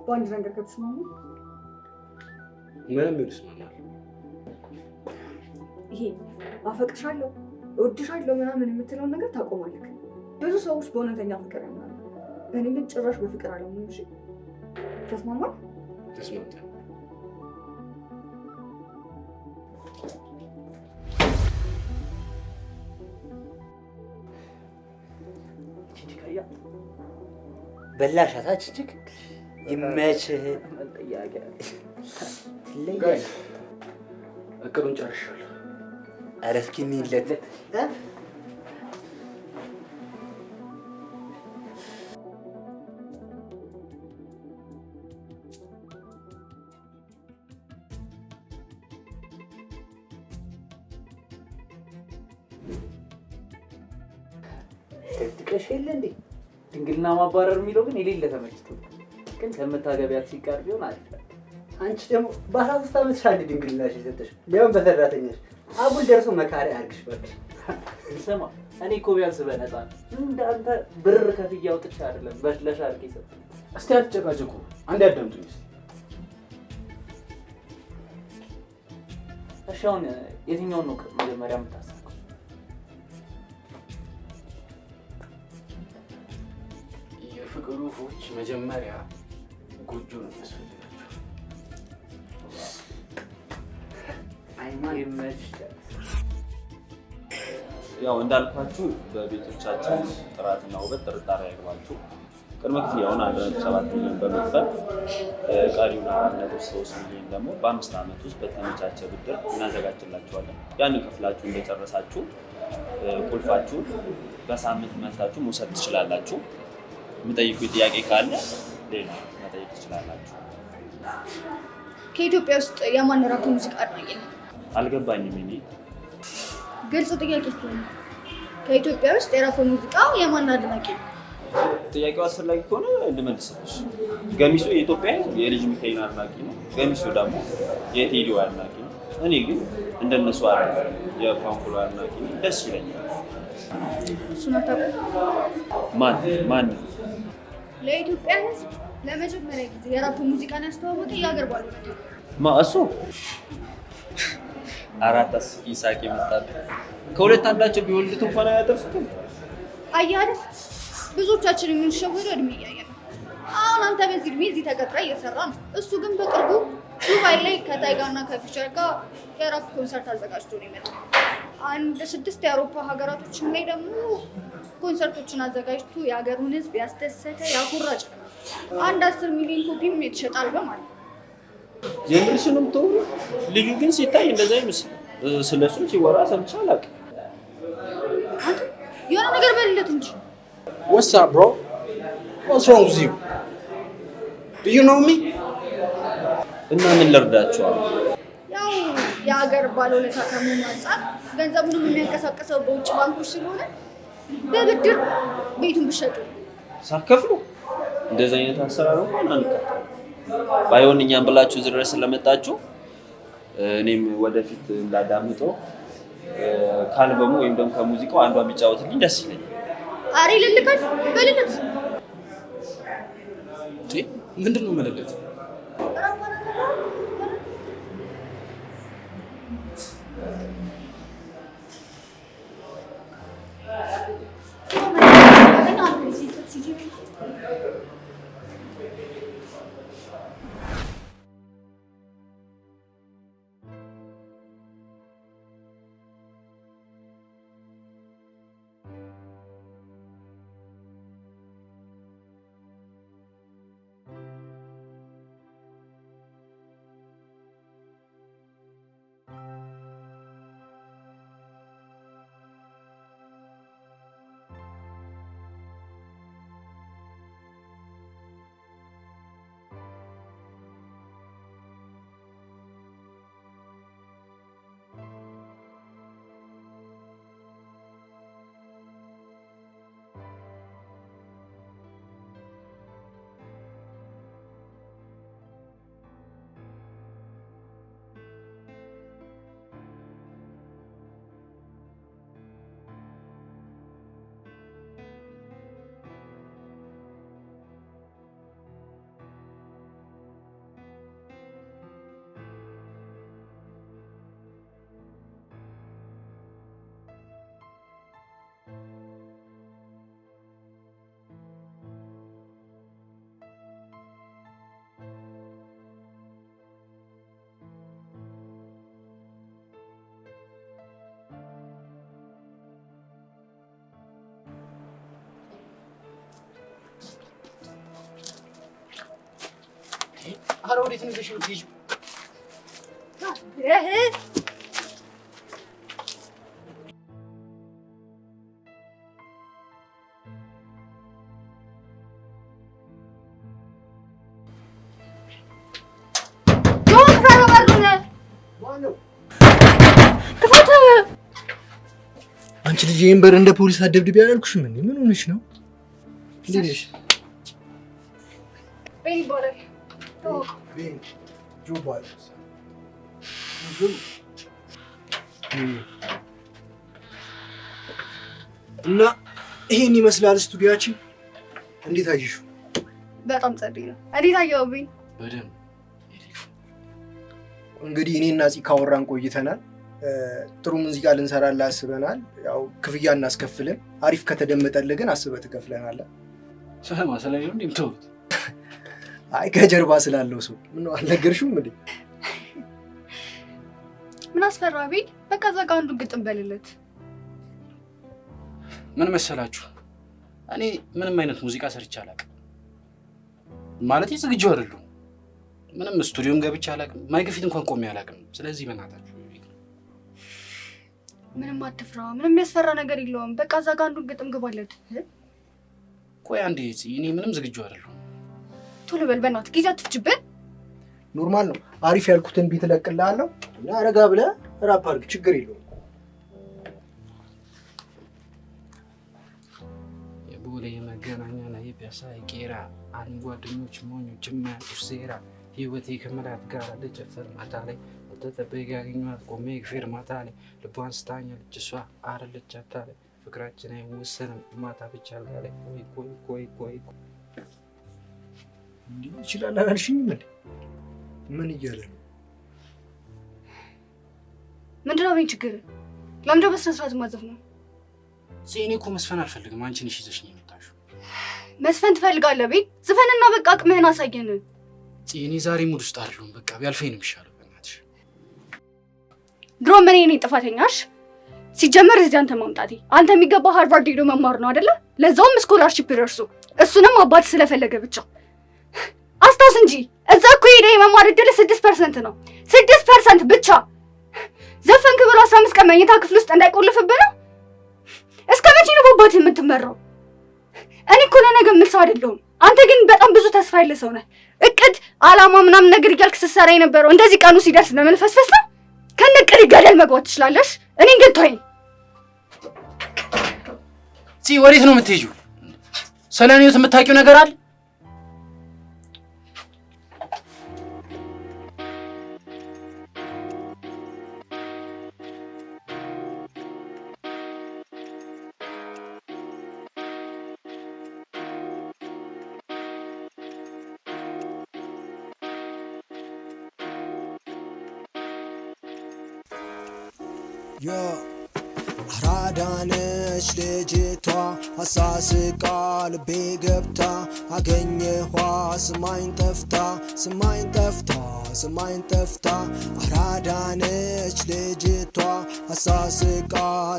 በአንድ ነገር ከተስማሙ ምንም ይስማማል። ይሄ አፈቅርሻለሁ እወድሻለሁ ምናምን የምትለውን ነገር ታቆማለህ። ብዙ ሰዎች በእውነተኛ ፍቅር ያምናሉ። እኔ ግን ጭራሽ በፍቅር አላምንም። እሺ ተስማማል? ተስማምተን በላሻታች እጅግ ይመችህ። ጥያቄ ትለያለህ። እቅዱን ጨርሻለሁ። ኧረ እስኪ እንሂድለት። ተጥቀሽ የለ እንዴ? ድንግልና ማባረር የሚለው ግን የሌለ ተመችቶ ግን ከምታገቢያት ሲቀር ቢሆን አለ። አንቺ ደግሞ በ13 ዓመት ሻንድ ድንግልናሽ ይሰጥሽ ሊሆን በሰራተኛሽ አጉል ደርሶ መካሪ አድርግሽ በቃ። ስማ እኔ እኮ ቢያንስ በነፃ እንዳንተ ብር ከፍዬ አውጥቼ አይደለም በሽለሽ አድርጌ ሰጠኝ። እስቲ አትጨቃጨቁ፣ አንድ ያዳምጡኝ። እሺ አሁን የትኛውን ነው መጀመሪያ የምታሳካው? የፍቅሩ ወፎች መጀመሪያ ጎጆ ነው የሚያስፈልጋቸው። ያው እንዳልኳችሁ በቤቶቻችን ጥራትና ውበት ጥርጣሬ አይግባችሁ። ቅድመ ክፍያውን 1.7 ሚሊዮን በመክፈል ቀሪውን 4.3 ሚሊዮን ደግሞ በ5 ዓመት ውስጥ በተመቻቸ ብድር እናዘጋጅላችኋለን። ያንን ከፍላችሁ እንደጨረሳችሁ ቁልፋችሁን በሳምንት መታችሁ መውሰድ ትችላላችሁ። የምጠይቁ ጥያቄ ካለ ሌላ መጠየቅ ትችላላችሁ። ከኢትዮጵያ ውስጥ የማን ራፕ ሙዚቃ አድናቂ ነው? አልገባኝም። እኔ ግልጽ ጥያቄ ነው። ከኢትዮጵያ ውስጥ የራፕ ሙዚቃ የማን አድናቂ ነው? ጥያቄው አስፈላጊ ከሆነ እንድመልስልሽ። ገሚሱ የኢትዮጵያ የልጅ ሚካኤል አድናቂ ነው፣ ገሚሱ ደግሞ የቴዲዮ አድናቂ ነው። እኔ ግን እንደነሱ አይደለም፣ የፓንኩሎ አድናቂ ነው። ደስ ይለኛል። እሱን አታውቁም? ማን ለኢትዮጵያ ሕዝብ ለመጀመሪያ ጊዜ የራፕ ሙዚቃን ያስተዋወቀ የሀገር ባለቤት እሱ? አራት አስቂኝ ሳቅ የመጣብህ ከሁለት አንዳቸው ቢወልዱት እንኳን አያደርሱትም። አየህ አይደል? ብዙዎቻችን የምንሸወደው እድሜ እያየን ነው። አሁን አንተ በዚህ እድሜ እዚህ ተቀጥራ እየሰራ ነው። እሱ ግን በቅርቡ ዱባይ ላይ ከታይጋና ከፊቸር ጋር የራፕ ኮንሰርት አዘጋጅቶ ነው የመጣው። 6 የአውሮፓ ሀገራቶችን ላይ ደግሞ ኮንሰርቶችን አዘጋጅቶ የሀገሩን ህዝብ ያስደሰተ ያኮራጭ 10 ሚሊዮን ኮፒም የተሸጠ አልበም አለ። የምርሽንም ተው። ልጁ ግን ሲታይ እንደዛ ይመስል ስለሱ ሲወራ ሰምቼ አላውቅም። አንተ የሆነ ነገር በልለት እንጂ። What's up, bro? What's wrong with you? Do you know me? እና ምን ልርዳችሁ? ያው የሀገር ባለውለታ ከመሆኑ አንጻር ገንዘቡንም የሚያንቀሳቅሰው በውጭ ባንኮች ስለሆነ በብድር ቤቱን ብትሸጡ ሳከፍሉ እንደዚህ አይነት አሰራር እንኳን አንከፍልም። ባይሆን እኛም ብላችሁ እዚህ ድረስ ስለመጣችሁ እኔም ወደፊት እንዳዳምጠው ካልበሙ ወይም ደግሞ ከሙዚቃው አንዷ ቢጫወትልኝ ደስ ይለኛል። አሬ ልልካል በልለት ምንድን ነው መለለት? አረ ወዴት ነው ልጅ ልጅ አንቺ ልጅ ይሄን በር እንደ ፖሊስ አደብድብ ያላልኩሽም እንዴ? ምን ሆነሽ ነው? እንዴት ነሽ? ቤኒ ቦለር ቤኒ ጆ ቦለር እና ይሄን ይመስላል ስቱዲዮአችን። እንዴት አየሽው? በጣም ጸዴ ነው። እንዴት አየው ቤኒ? በደንብ እንግዲህ እኔና ፂ ካወራን ቆይተናል። ጥሩ ሙዚቃ ልንሰራልህ አስበናል። ያው ክፍያ እናስከፍልን። አሪፍ ከተደመጠልህ ግን አስበህ ትከፍለናለህ። ሰላም አሰላየው እንዴም ተው። አይ ከጀርባ ስላለው ሰው ምን ነው አልነገርሽውም እንዴ? ምን አስፈራ ቤት? በቃ ዘጋ አንዱ ግጥም በልለት። ምን መሰላችሁ? እኔ ምንም አይነት ሙዚቃ ሰርቼ አላውቅም። ማለት ዝግጁ አይደለሁም። ምንም ስቱዲዮም ገብቼ አላውቅም። ማይክ ፊት እንኳን ቆሜ አላውቅም። ስለዚህ በእናታችሁ ምንም አትፍራ። ምንም ያስፈራ ነገር የለውም። በቃ ዘጋ አንዱ ግጥም ግባለት። ቆይ አንዴ እኔ ምንም ዝግጁ አይደለሁም። ቶሎ በል በእናትህ ጊዜ አትፍጅብን። ኖርማል ነው። አሪፍ ያልኩትን ቢት እለቅልሃለሁ እና ረጋ ብለህ ራፕ አድርግ፣ ችግር የለውም። የቦሌ መገናኛ ላይ ፒያሳ ቄራ አንድ ጓደኞች ሞኞች የማያውቁት ሴራ ህይወቴ ከመላት ጋር ልጨፍር ማታ ላይ ተጠበቅ ያገኘኋት ቆሜ ግፌር ማታ ላይ ልቧን ስታኛለች እሷ አረለች አታለ ፍቅራችን አይወሰንም ማታ ብቻ አልጋ ላይ ቆይ እንዴ ይችላል አላልሽኝም እንዴ? ምን እያለ ነው? ምንድነው ቤን ችግር? ለምንድነው በስነ ስርዓት ማዘፍ ነው? እኔ እኮ መስፈን አልፈልግም። አንቺ ነሽ ይዘሽኝ የመጣሽው። መስፈን ትፈልጋለህ ቤት? ዝፈንና በቃ አቅምህን አሳየን። እኔ ዛሬ ሙድ ውስጥ አይደለሁም። በቃ ቢያልፈኝ ነው የሚሻለው። በእናትሽ ድሮ ምን እኔ ጥፋተኛሽ? ሲጀመር እዚህ አንተ ማምጣቴ አንተ የሚገባው ሃርቫርድ ሄዶ መማር ነው አይደለ? ለዛውም ስኮላርሺፕ ደርሶ እሱንም አባት ስለፈለገ ብቻ። አስታውስ እንጂ እዛ እኮ ሄደ የመማር እድል 6% ነው። 6% ብቻ። ዘፈንክ ብሎ 15 ቀን መኝታ ክፍል ውስጥ እንዳይቆልፍብህ ነው። እስከ መቼ ነው በአባትህ የምትመራው? እኔ እኮ ለነገ የምል ሰው አይደለሁም። አንተ ግን በጣም ብዙ ተስፋ ያለ ሰው ነህ። እቅድ፣ አላማ ምናምን ነገር እያልክ ስትሰራ የነበረው እንደዚህ ቀኑ ሲደርስ ለመልፈስፈስ ነው። ከነቅድ ገደል መግባት ትችላለሽ። እኔን ግን ተወኝ። ወዴት ነው የምትሄጂው? ሰላኔው የምታውቂው ነገር አለ? አራዳነች ልጅቷ አሳስቃ ልቤ ገብታ አገኘኋ ስማኝ ጠፍታ ስማኝ ጠፍታ ስማኝ ጠፍታ አራዳነች ልጅቷ አሳስቃ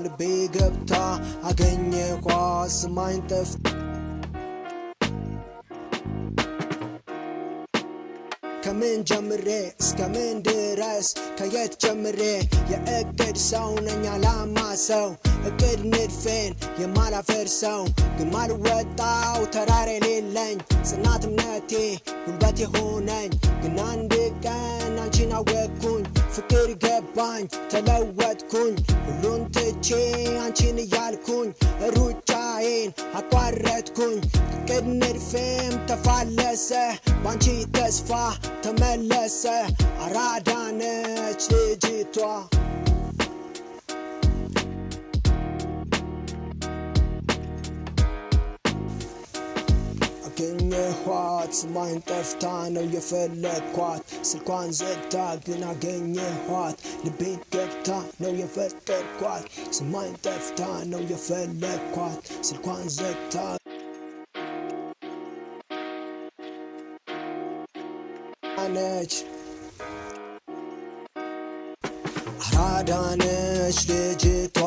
ልቤ ገብታ አገኘኋ ስማኝ ጠፍታ ከምን ጀምሬ እስከ ምን ድረስ ከየት ጀምሬ የእቅድ ሰው ነኝ አላማ ሰው እቅድ ንድፌን የማላፈርሰው ግን ማልወጣው ተራራ የሌለኝ ጽናት እምነቴ ጉልበት የሆነኝ ግን አንድ ቀን አንቺን አወቅኩኝ ፍቅር ገባኝ ተለወጥኩኝ ሁሉን ትቼ አንቺን እያልኩኝ ሩጫዬን አቋረጥኩኝ እቅድ ንድፌም ተፋለሰ ባንቺ ተስፋ ተመለሰ አራዳነች ልጅቷ አገኘኋት ስማኝ ጠፍታ ነው የፈለግኳት ስልኳን ዘግታ ግን አገኘኋት ልቤን ገብታ ነው የፈቀድኳት ስማኝ ጠፍታ ነው የፈለግኳት ስልኳን ዘግታ ነች አራዳነች ልጅቷ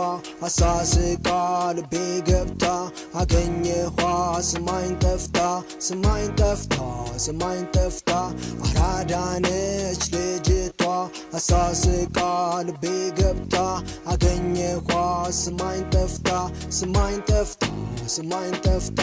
አሳስቃ ልቤ ገብታ አገኘኋ ስማኝ ጠፍታ ስማኝ ጠፍታ ስማኝ ጠፍታ አራዳነች ልጅቷ አሳስቃ ልቤ ገብታ አገኘኋ ስማኝ ጠፍታ ስማኝ ጠፍታ ስማኝ ጠፍታ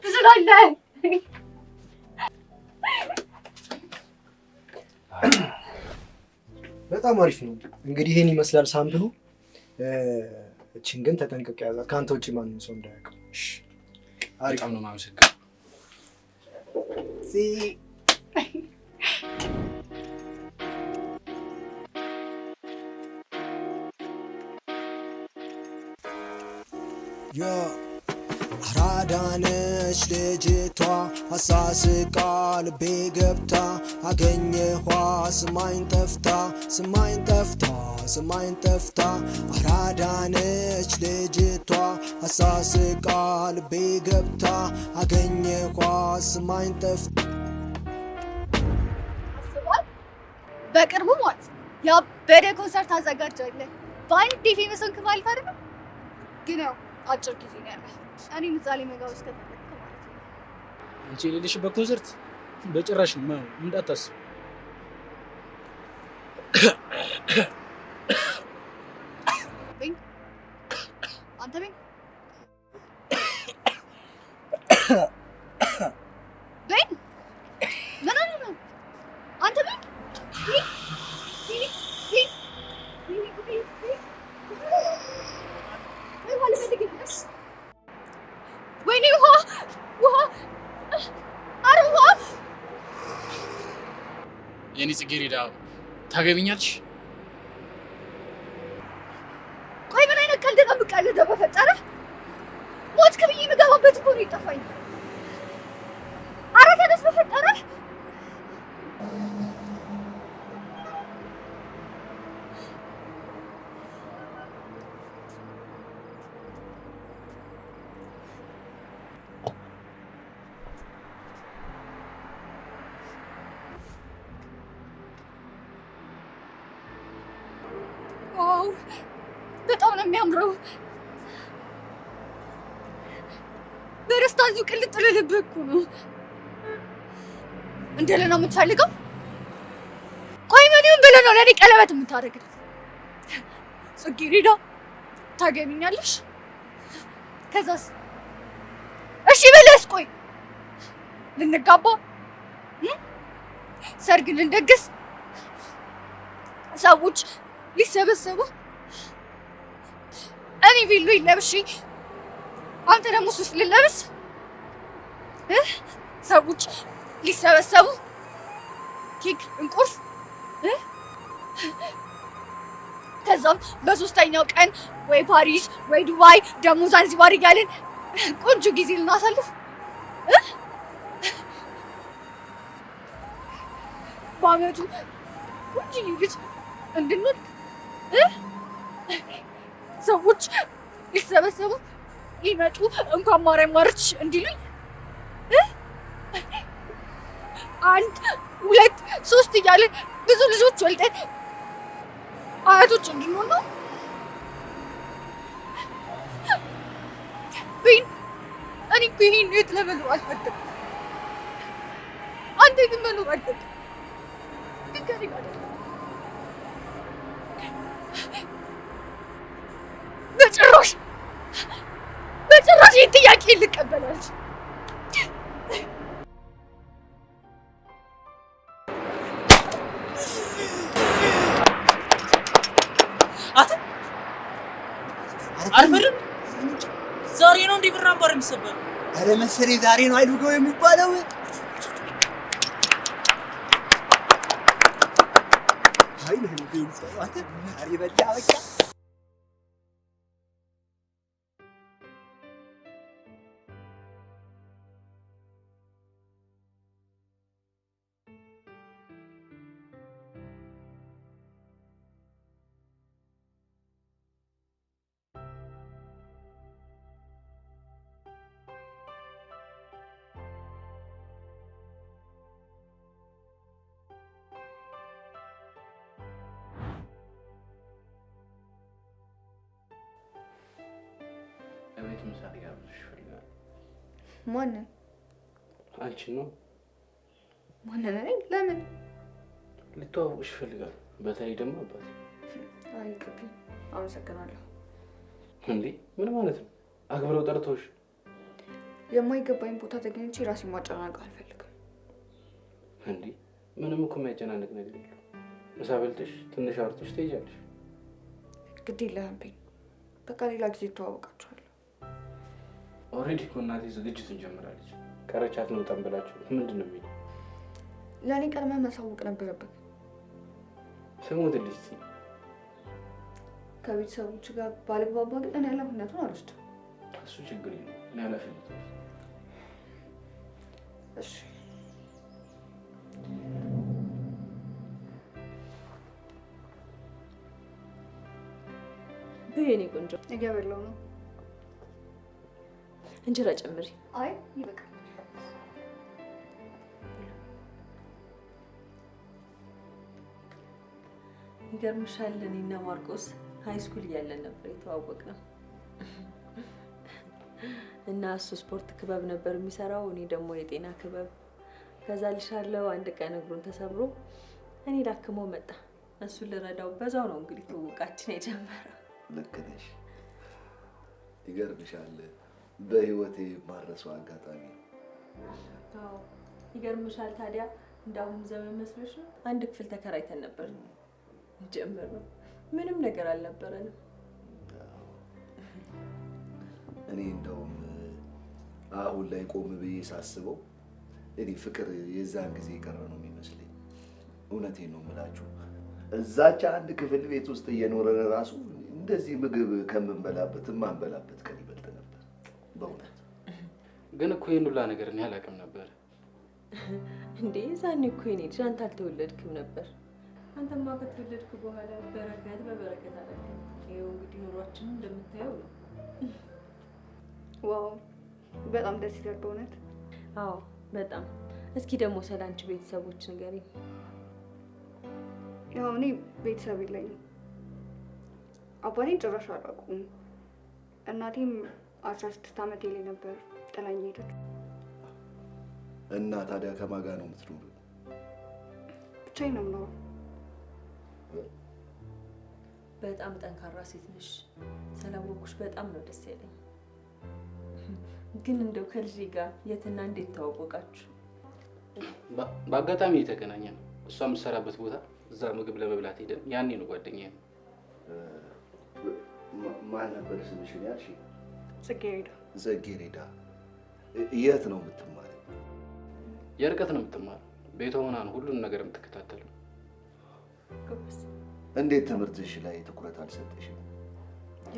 ትችላለህ። በጣም አሪፍ ነው። እንግዲህ ይሄን ይመስላል ሳምፕሉ። እቺን ግን ተጠንቅቅ ያዛት፣ ከአንተ ውጭ ማንም ሰው እንዳያውቅ። አሪፍ ነው። ማመሰግን አራዳነች ልጅቷ አሳስቃ ልቤ ገብታ አገኘኋ ስማኝ ጠፍታ ስማኝ ጠፍታ ስማኝ ጠፍታ አራዳነች ልጅቷ አሳስቃ ልቤ ገብታ አገኘኋ ስማኝ ጠፍታ በቅርቡ ማለት ያበደ ኮንሰርት አዘጋጃለሁ በአንድ ፌመስ ሆንክ ማለት አይደል? ግን ያው አጭር ጊዜ ነው ያለው። እኔ ምሳሌ መጋው እስከፈለክ ማለት ነው። አንቺ የሌለሽበት ኮንሰርት በጭራሽ ነው እንዳታስብ። ቤን አንተ ቤን ቤን ምን ነው አንተ ቤን ወይኔ ውሃ አረ ውሃ የኔ ጽጌረዳ ታገቢኛለሽ? ቆይ ምን አይነት ቀልድ ነው የምትቀልደው? በፈጠረ ሞትክ ብዬ የምገባበት እኮ ነው የጠፋኝ። አረ ተነስ በፈጠረ በጣም ነው የሚያምረው። በደስታ እዚሁ ቅልጥ ልልብህ እኮ ነው። እንደለ ነው የምትፈልገው? ቆይ ምን ይሁን ብለህ ነው ለእኔ ቀለበት የምታደርግልኝ? ጽጌረዳ ታገቢኛለሽ? ከዛስ? እሺ በለስ። ቆይ ልንጋባ፣ ሰርግ ልንደግስ፣ ሰዎች ሊሰበሰቡ፣ እኔ ቬሎ ይለብሽ፣ አንተ ደግሞ ሱፍ ልለብስ፣ ሰዎች ሊሰበሰቡ፣ ኬክ እንቁርስ፣ ከዛም በሶስተኛው ቀን ወይ ፓሪስ ወይ ዱባይ ደግሞ ዛንዚባር እያልን ቆንጆ ጊዜ ልናሳልፍ። በአመቱ ቁንጅ ልጅ እንድንወድ ሰዎች ሊሰበሰቡ ሊመጡ እንኳን ማርያም ማረች እንዲሉኝ 1 2 3 እያለ ብዙ ልጆች ወልደን አያቶች እንድንሆን ነው። እኔ እኮ ይሄን ህይወት ለመኖር አልፈለግም። አንተ ግን መኖር አልፈለግም። ከእኔ ጋር በጭራሽ ይህን ጥያቄ ልቀበላለች። አልፈርም። ዛሬ ነው እንዲህ ብር አምባር የሚሰበረው? አረ መሰሬ ዛሬ ነው አይሉገው የሚባለው። አይ ነው የሚባለው። አንተ ዛሬ በላ በቃ እቤት ምሳ ሊጋብዝሽ ይፈልጋል። ማንን? አንቺን ነው። ማንን? እኔ? ለምን? ልተዋወቅሽ ይፈልጋል። በተለይ ደግሞ አባት። አይ ይቅርብኝ፣ አመሰግናለሁ። እንዴ ምን ማለት ነው? አክብረው ጠርቶሽ የማይገባኝ ቦታ ተገኝቼ ራሴን ማጨናነቅ አልፈልግም። እንዴ ምንም እኮ የሚያጨናንቅ ነገር የለም። ምሳ በልተሽ ትንሽ አውርተሽ ትሄጃለሽ። ግድ የለህም ቤን፣ በቃ ሌላ ጊዜ ተዋወቃችኋለሁ። ኦልሬዲ እኮ እናቴ ዝግጅቱን ጀምራለች። ቀረቻት ነው ጠንበላችሁ ምንድን ነው የሚለው? ለእኔ ቀድመህ ማሳወቅ ነበረበት። ስሙትልኝ ከቤተሰቦች ጋር ባልግባባ ግን እኔ ኃላፊነቱን አልወስድም። እሱ ችግር የለም፣ እኔ ኃላፊነቱ። እሺ በየኔ ቆንጆ እየበላሁ ነው። እንጀራ ጨምሪ። አይ ይበቃል። ይገርምሻል፣ እኔና ማርቆስ ሃይ ስኩል እያለን ነበር የተዋወቅነው እና እሱ ስፖርት ክበብ ነበር የሚሰራው፣ እኔ ደግሞ የጤና ክበብ። ከዛ ልሻለው አንድ ቀን እግሩን ተሰብሮ እኔ ዳክሞ መጣ። እሱን ልረዳው በዛው ነው እንግዲህ ትውውቃችን የጀመረው። ልክ ነሽ። ይገርምሻል፣ በህይወቴ ማረሰው አጋጣሚ ነው። አዎ ይገርምሻል። ታዲያ እንዳሁን ዘመን መስሎሽ ነው? አንድ ክፍል ተከራይተን ነበር ጀመር ነው። ምንም ነገር አልነበረንም። እኔ እንደውም አሁን ላይ ቆም ብዬ ሳስበው እኔ ፍቅር የዛን ጊዜ የቀረ ነው የሚመስለኝ። እውነቴን ነው የምላችሁ። እዛች አንድ ክፍል ቤት ውስጥ እየኖረን ራሱ እንደዚህ ምግብ ከምንበላበት የማንበላበት ቀን ይበልጥ ነበር በእውነት። ግን እኮ ይሄን ሁላ ነገር እኔ አላውቅም ነበር። እንዴ ዛኔ እኮ የኔ ልጅ አንተ አልተወለድክም ነበር። አንተማ ከተወለድክ በኋላ በረከት በበረከት አደረገ። ይኸው እንግዲህ ኑሯችንን እንደምታየው ነው። ዋው በጣም ደስ ይላል በእውነት። አዎ በጣም። እስኪ ደግሞ ስለ አንቺ ቤተሰቦች ንገሪኝ። ያው እኔ ቤተሰብ የለኝም። አባቴን ጭራሽ አላውቅም። እናቴም 16 ዓመቴ ላይ ነበር ጥላኝ ሄደች። እና ታዲያ ከማን ጋር ነው የምትኖሪው? ብቻዬን ነው የምኖረው። በጣም ጠንካራ ሴት ነሽ። ስላወኩሽ በጣም ነው ደስ ያለኝ። ግን እንደው ከልጄ ጋር የትና እንዴት ተዋወቃችሁ? በአጋጣሚ የተገናኘ ነው። እሷ የምትሰራበት ቦታ እዛ ምግብ ለመብላት ሄደን ያኔ ነው ጓደኛዬ ነው። ማን ነበር ስምሽን ያልሽ? ጽጌረዳ። ጽጌረዳ የት ነው የምትማሪው? የርቀት ነው የምትማረው። ቤቷ ሆና ነው ሁሉን ነገር የምትከታተለው። እንዴት ትምህርትሽ ላይ ትኩረት አልሰጠሽም?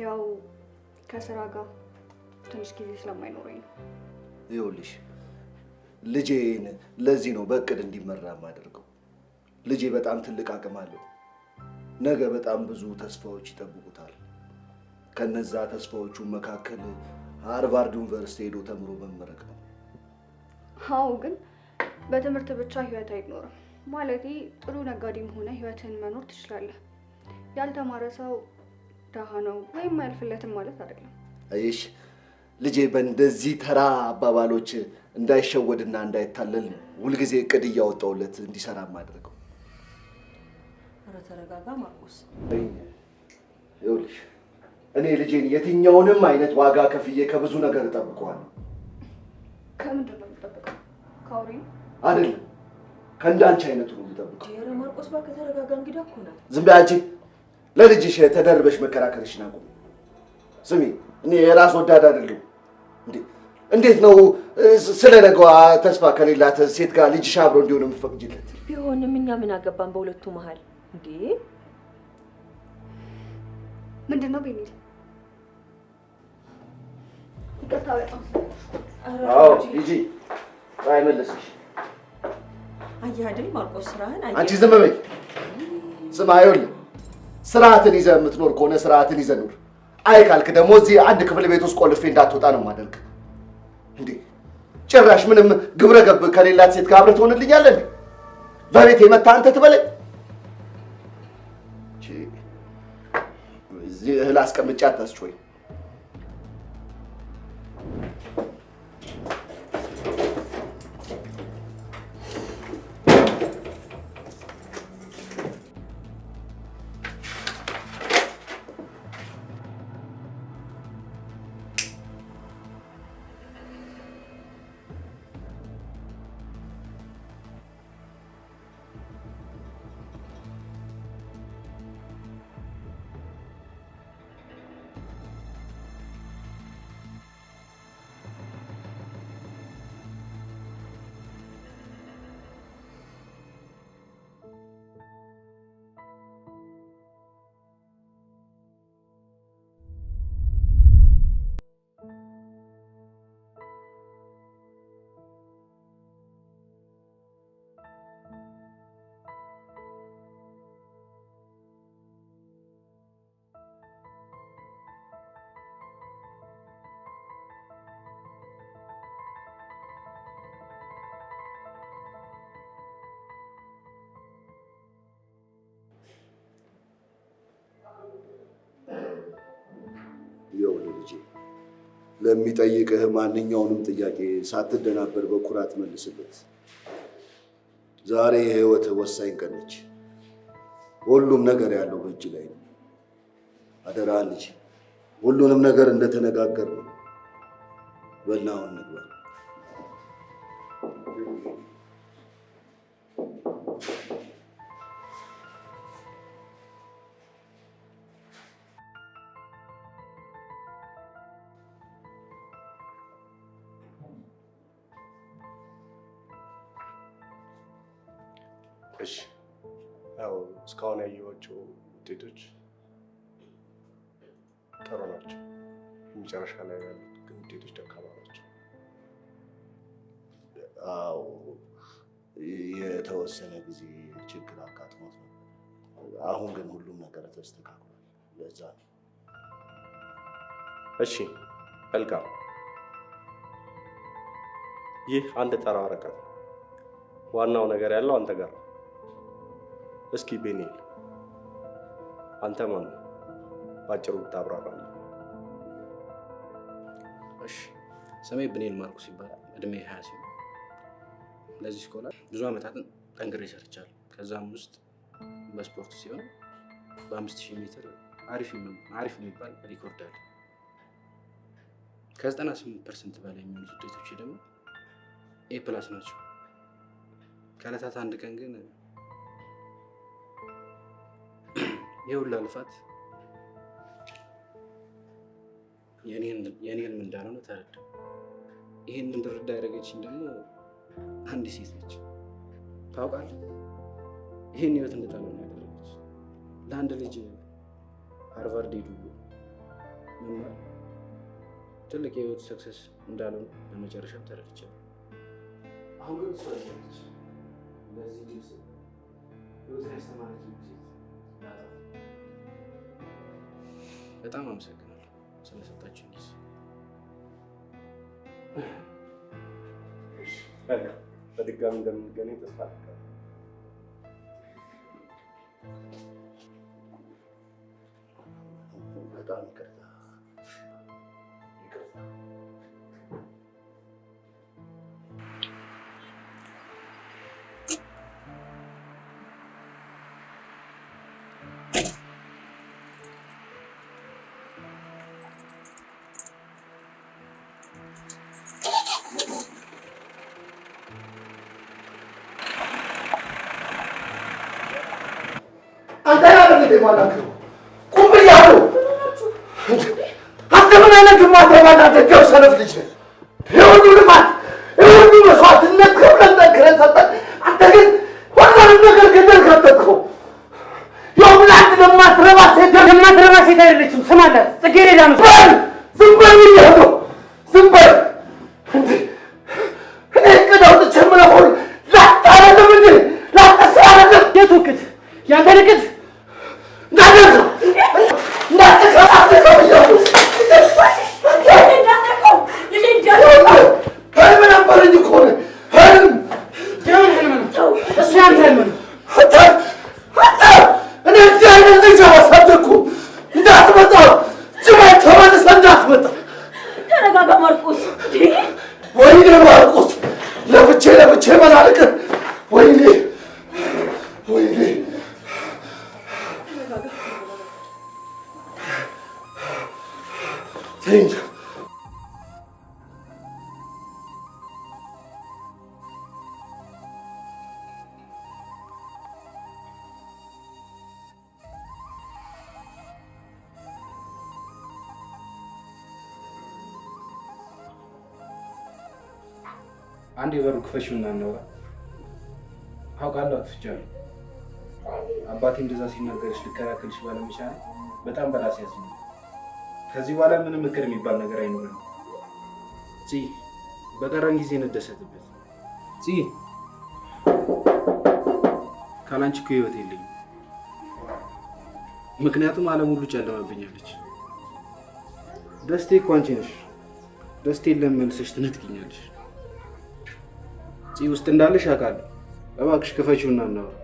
ያው ከስራ ጋር ትንሽ ጊዜ ስለማይኖረኝ ነው። ይኸውልሽ ልጄን ለዚህ ነው በእቅድ እንዲመራ የማደርገው። ልጄ በጣም ትልቅ አቅም አለው። ነገ በጣም ብዙ ተስፋዎች ይጠብቁታል። ከነዛ ተስፋዎቹ መካከል ሃርቫርድ ዩኒቨርሲቲ ሄዶ ተምሮ መመረቅ ነው። አዎ፣ ግን በትምህርት ብቻ ህይወት አይኖርም። ማለቴ ጥሩ ነጋዴም ሆነ ህይወትን መኖር ትችላለህ። ያልተማረ ሰው ደሃ ነው ወይም አያልፍለትም ማለት አይደለም። አይሽ ልጄ በእንደዚህ ተራ አባባሎች እንዳይሸወድና እንዳይታለል ሁልጊዜ እቅድ እያወጣሁለት እንዲሰራ ማድረገው። ኧረ ተረጋጋ ማርቆስ። ይኸውልሽ እኔ ልጄን የትኛውንም አይነት ዋጋ ከፍዬ ከብዙ ነገር እጠብቀዋለሁ። ከምንድን ነው የምጠብቀው? ከአውሬ አይደለም፣ ከእንዳንቺ አይነቱ ነው የምጠብቀው። ኧረ ማርቆስ እባክህ ተረጋጋ። እንግዳ እኮ ናት። ዝም በይ አንቺ። ለልጅሽ ተደርበሽ መከራከርሽን አቁም። ስሚ፣ እኔ የራስ ወዳድ አይደለሁም። እንዴት ነው ስለ ነገዋ ተስፋ ከሌላት ሴት ጋር ልጅሽ አብሮ እንዲሆን የምትፈቅጂለት? ቢሆንም እኛ ምን አገባን በሁለቱ መሀል እንዴ? ምንድን ነው ቤኒል? ይቅርታ በጣም አዎ ሂጂ። አይመለስሽ። አየህ አይደል ማርቆስ ስራህን አየህ። አንቺ ዝም በይ። ስማ ይኸውልህ፣ ስርዓትን ይዘህ የምትኖር ከሆነ ስርዓትን ይዘህ ኑር። አይ ካልክ ደግሞ እዚህ አንድ ክፍል ቤት ውስጥ ቆልፌ እንዳትወጣ ነው የማደርግ። እንዴ ጭራሽ ምንም ግብረ ገብ ከሌላት ሴት ጋር አብረህ ትሆንልኛለህ እንዴ? በቤት የመታ አንተ ትበለኝ። እዚህ እህል አስቀምጬ አታስጮኝ። ይኸውልህ ልጄ፣ ለሚጠይቅህ ማንኛውንም ጥያቄ ሳትደናበር በኩራት መልስበት። ዛሬ የህይወትህ ወሳኝ ቀን ነች። ሁሉም ነገር ያለው በእጅ ላይ ነው። አደራህን ልጄ፣ ሁሉንም ነገር እንደተነጋገርነው በል ና አሁን እንግባ። እሺ ያው እስካሁን ያየኋቸው ውጤቶች ጥሩ ናቸው። መጨረሻ ላይ ያሉት ግን ውጤቶች ደካማ ናቸው። አዎ የተወሰነ ጊዜ ችግር አጋጥሞት ነው። አሁን ግን ሁሉም ነገር ተስተካክሏል። ለዛ ነው። እሺ መልካም። ይህ አንድ ተራ ወረቀት ነው። ዋናው ነገር ያለው አንተ ጋር ነው። እስኪ ቤኒል አንተ ማን ነህ? ባጭሩ ብታብራራለህ። እሺ ስሜ ብኔል ማርቆስ ይባላል። እድሜ 20 ሲሆን ለዚህ ስኮላር ብዙ ዓመታትን ጠንክሬ ሰርቻለሁ። ከዛም ውስጥ በስፖርት ሲሆን በ5000 ሜትር አሪፍ የሚባል ሪኮርድ አለ። ከ98% በላይ የሚሆኑት ውጤቶች ደግሞ ኤ ፕላስ ናቸው። ከዕለታት አንድ ቀን ግን የሁላ ልፋት የኔን እንዳልሆነ ተረዳሁ። ይህን እንድረዳ ያደረገችኝ ደግሞ አንዲት ሴት ነች። ታውቃለህ፣ ይህን ህይወት እንድጠላው ነው ያደረገች። ለአንድ ልጅ ሃርቫርድ ሄዱ መማር ትልቅ የህይወት ሰክሰስ እንዳልሆነ በመጨረሻም ተረድቻለሁ። አሁን ግን እሷ ነች ለዚህ ልጅ ህይወትን ያስተማረችኝ ጊዜ በጣም አመሰግናለሁ ስለሰጣችሁኝ ጊዜ። በድጋሚ እንደምንገናኝ ተስፋ አደርጋለሁ። በጣም ይቅርታ። አንተ ያለ ማለት ነው። ቁም ብያለሁ። አንተ ምን አይነት ግማት ረባና ደገው ሰነፍ ልጅ ነህ? የሁሉ ልፋት የሁሉ መስዋዕትነት ከብለን ጠንክረን ሰጠን። አንተ ግን ሁሉንም ነገር ገደል ከተትከው። የሁሉ አንድ ለማትረባ ሴት አይደለችም። ስም አላት ጽጌረዳ ነው። ዝም በል ብያለሁ። ዝም በል እንዴ! እኔ እቅድ አውጥቼ የምለፈው ላንተ አይደለም እንዴ? ላንተ ስራ አይደለም። የቱ እቅድ? ያንተ እቅድ ተረጋጋ ማርቆስ። ወይኔ ማርቆስ፣ ለብቼ መላልቅ። ወይኔ ወይኔ ተይኝ። አንድ የበሩ ክፈሽውና እናውራ። አውቃለሁ አጥፍቻለሁ። አባቴ እንደዛ ሲናገርሽ ልከላከልሽ ባለመቻል በጣም በራሴ ያዝኛል። ከዚህ በኋላ ምንም ምክር የሚባል ነገር አይኖርም። በቀረን ጊዜ እንደሰትበት። ካላንቺ እኮ ህይወት የለኝም። ምክንያቱም ዓለም ሁሉ ጨለመብኛለች። ደስቴ እኮ አንቺ ነሽ። ደስቴን ለመልሰሽ ትነጥቂኛለሽ። ውስጥ እንዳለሽ አውቃለሁ። እባክሽ ክፈቺውና እናውራ።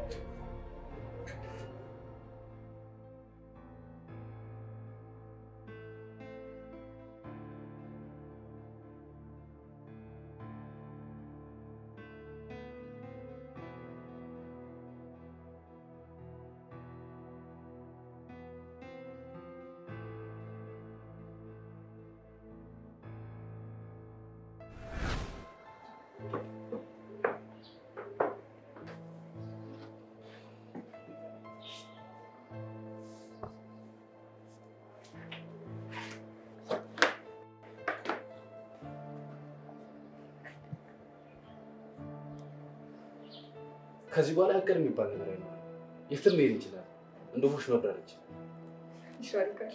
ከዚህ በኋላ እቅድ የሚባል ነገር አይኖርም። የትም መሄድ እንችላለን። እንደ ወፎች መብረር እንችላለን።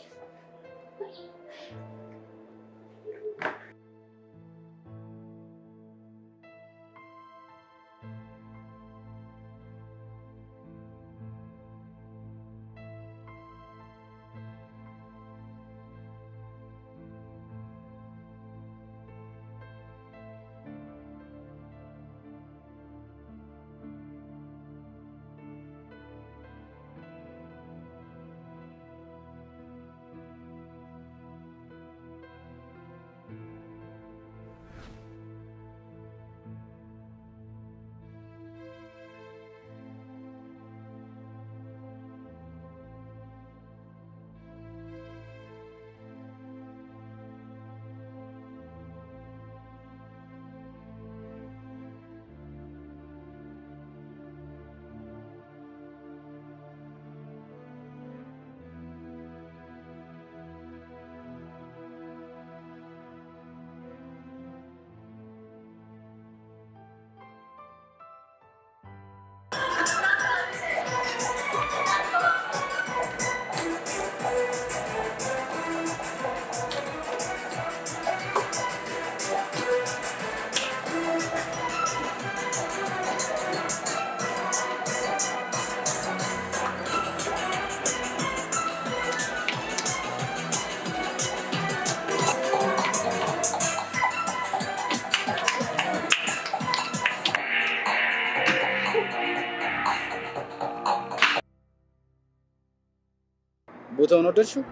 ቦታውን ወደድሽው?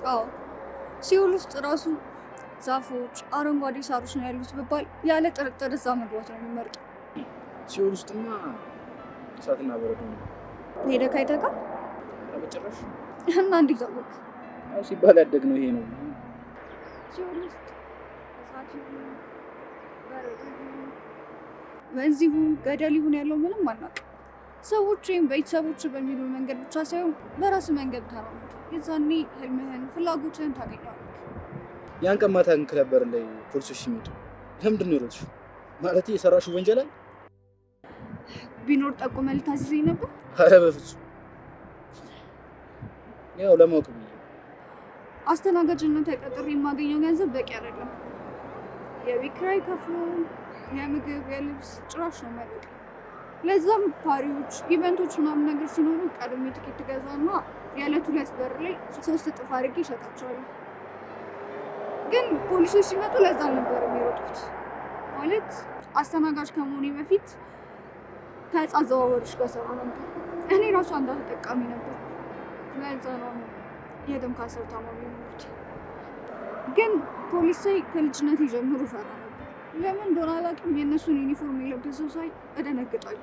አዎ ሲኦል ውስጥ ራሱ ዛፎች፣ አረንጓዴ ሳሮች ነው ያሉት ብባል ያለ ጥርጥር እዛ መግባት ነው የሚመርጠው። ሲኦል ውስጥማ እሳትና በረዶ ነው። ሄደህ አይተካል? በጭራሽ። እና እንዴት አወቅ? ያው ሲባል ያደግነው ይሄ ነው። ሲኦል ውስጥ እሳት ይሁን በረዶ ይሁን ወንዝ ይሁን ገደል ይሁን ያለው ምንም አናውቅም። ሰዎች ወይም ቤተሰቦች በሚሉ መንገድ ብቻ ሳይሆን በራስ መንገድ ተራመድ። የዛኔ ህልምህን፣ ፍላጎትህን ታገኛለህ። ያን ቀን ማታ ክለብ በር ላይ ፖሊሶች ሲመጡ ለምንድን ነው የሮጥሽው? ማለት የሰራሽው ወንጀል አለ? ቢኖር ጠቁመህ ልታስይዘኝ ነበር? ኧረ በፍፁም። ያው ለማወቅ ብዬ አስተናጋጅነት ተቀጥሬ የማገኘው ገንዘብ በቂ አይደለም። የቤት ኪራይ ከፍሎ የምግብ የልብስ ጭራሽ ነው የማይበቃኝ። ለዛም ፓሪዎች ኢቨንቶች ምናምን ነገር ሲኖሩ ቀድሜ ትኬት ገዛና የዕለት ሁለት በር ላይ 3 እጥፍ አድርጌ እሸጣቸዋለሁ። ግን ፖሊሶች ሲመጡ ለዛ ነበር የሚሮጡት። ማለት አስተናጋጅ ከመሆኔ በፊት ከዕፅ አዘዋዋሪዎች ጋር ሰራ ነበር። እኔ ራሱ አንዷ ተጠቃሚ ነበር። ለዛ ነው የደም ካንሰር ታማሚ ሆነች። ግን ፖሊስ ሳይ ከልጅነት ጀምሮ ፈራ ነበር። ለምን እንደሆነ አላውቅም። የእነሱን ዩኒፎርም የለበሰው ሳይ እደነግጣለሁ።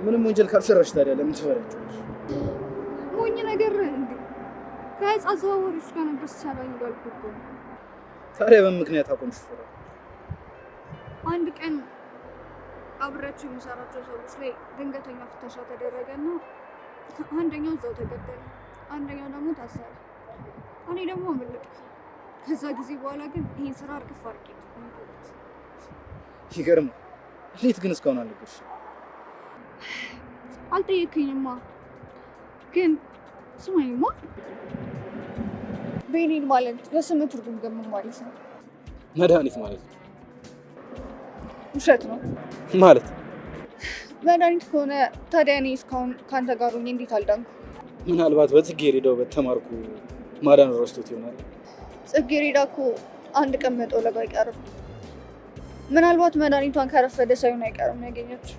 ምንም ወንጀል ካልሰራሽ ታዲያ ለምን ትፈሪያለሽ? ሞኝ ነገር እንዴ! ከዕፅ አዘዋዋሪዎች ጋር ነበር ስሰራ እንዳልኩት። ታዲያ በምን ምክንያት አቆምሽ? ፈራ አንድ ቀን አብሬያቸው የሚሰራቸው ሰዎች ላይ ድንገተኛ ፍተሻ ተደረገና አንደኛው እዛው ተገደለ፣ አንደኛው ደግሞ ታሰረ። እኔ ደግሞ አመለጥኩ። ከዛ ጊዜ በኋላ ግን ይህን ስራ እርግፍ አድርጌ ተውኩት። ይገርማል። እንዴት ግን እስካሁን አልነገርሽም? አልጠየቅኝማ። ግን ስማኝማ፣ ቤኒል ማለት የስም ትርጉም ግን ምን ማለት ነው? መድኃኒት ማለት ነው። ውሸት ነው ማለት መድኃኒት ከሆነ ታዲያ እኔ እስካሁን ከአንተ ጋር ሆኜ እንዴት አልዳንኩ? ምናልባት በጽጌረዳው በተማርኩ ማዳን ረስቶት ይሆናል። ጽጌረዳ እኮ አንድ ቀን መጠውለግ አይቀርም። ምናልባት መድኃኒቷን ከረፈደ ሳይሆን አይቀርም ያገኘችው።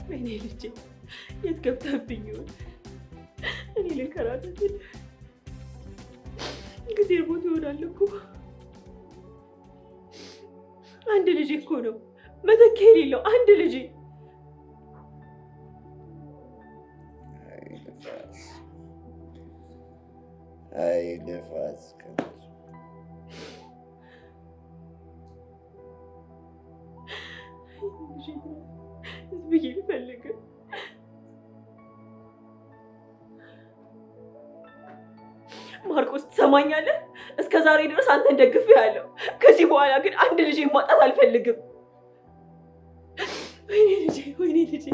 ወይኔ ልጄ የት ገብተህብኝ ይሆን? እኔ ልንከራተት ጊዜ ሞት ይሆናል እኮ። አንድ ልጅ እኮ ነው መተኪያ የሌለው አንድ ልጅ። አይ ነፋስ ብዬ ልፈልግ ማርቆስ፣ ትሰማኛለህ? እስከ ዛሬ ድረስ አንተን ደግፌሃለሁ። ከዚህ በኋላ ግን አንድ ልጅ ማጣት አልፈልግም። ወይኔ ልጄ፣ ወይኔ ልጄ።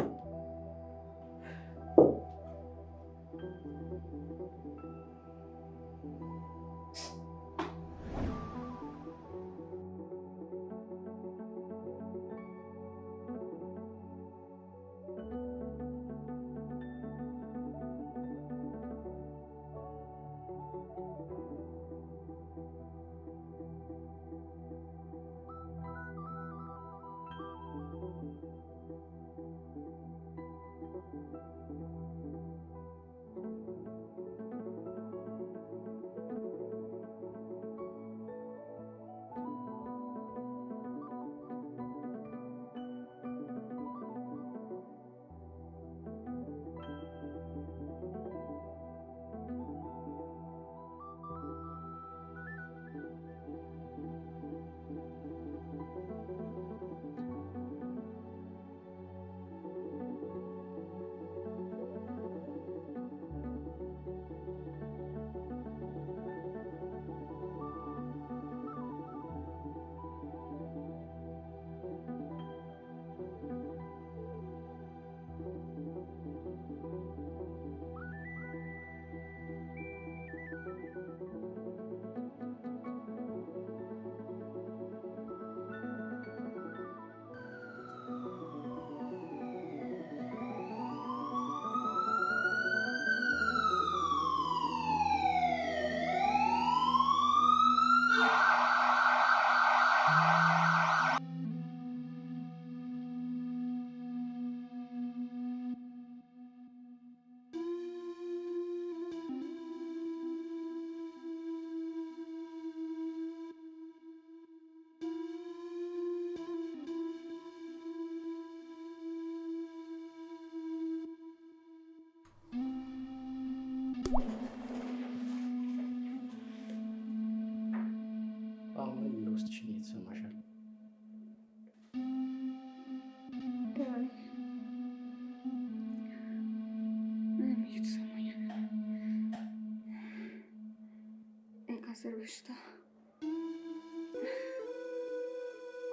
በሽታ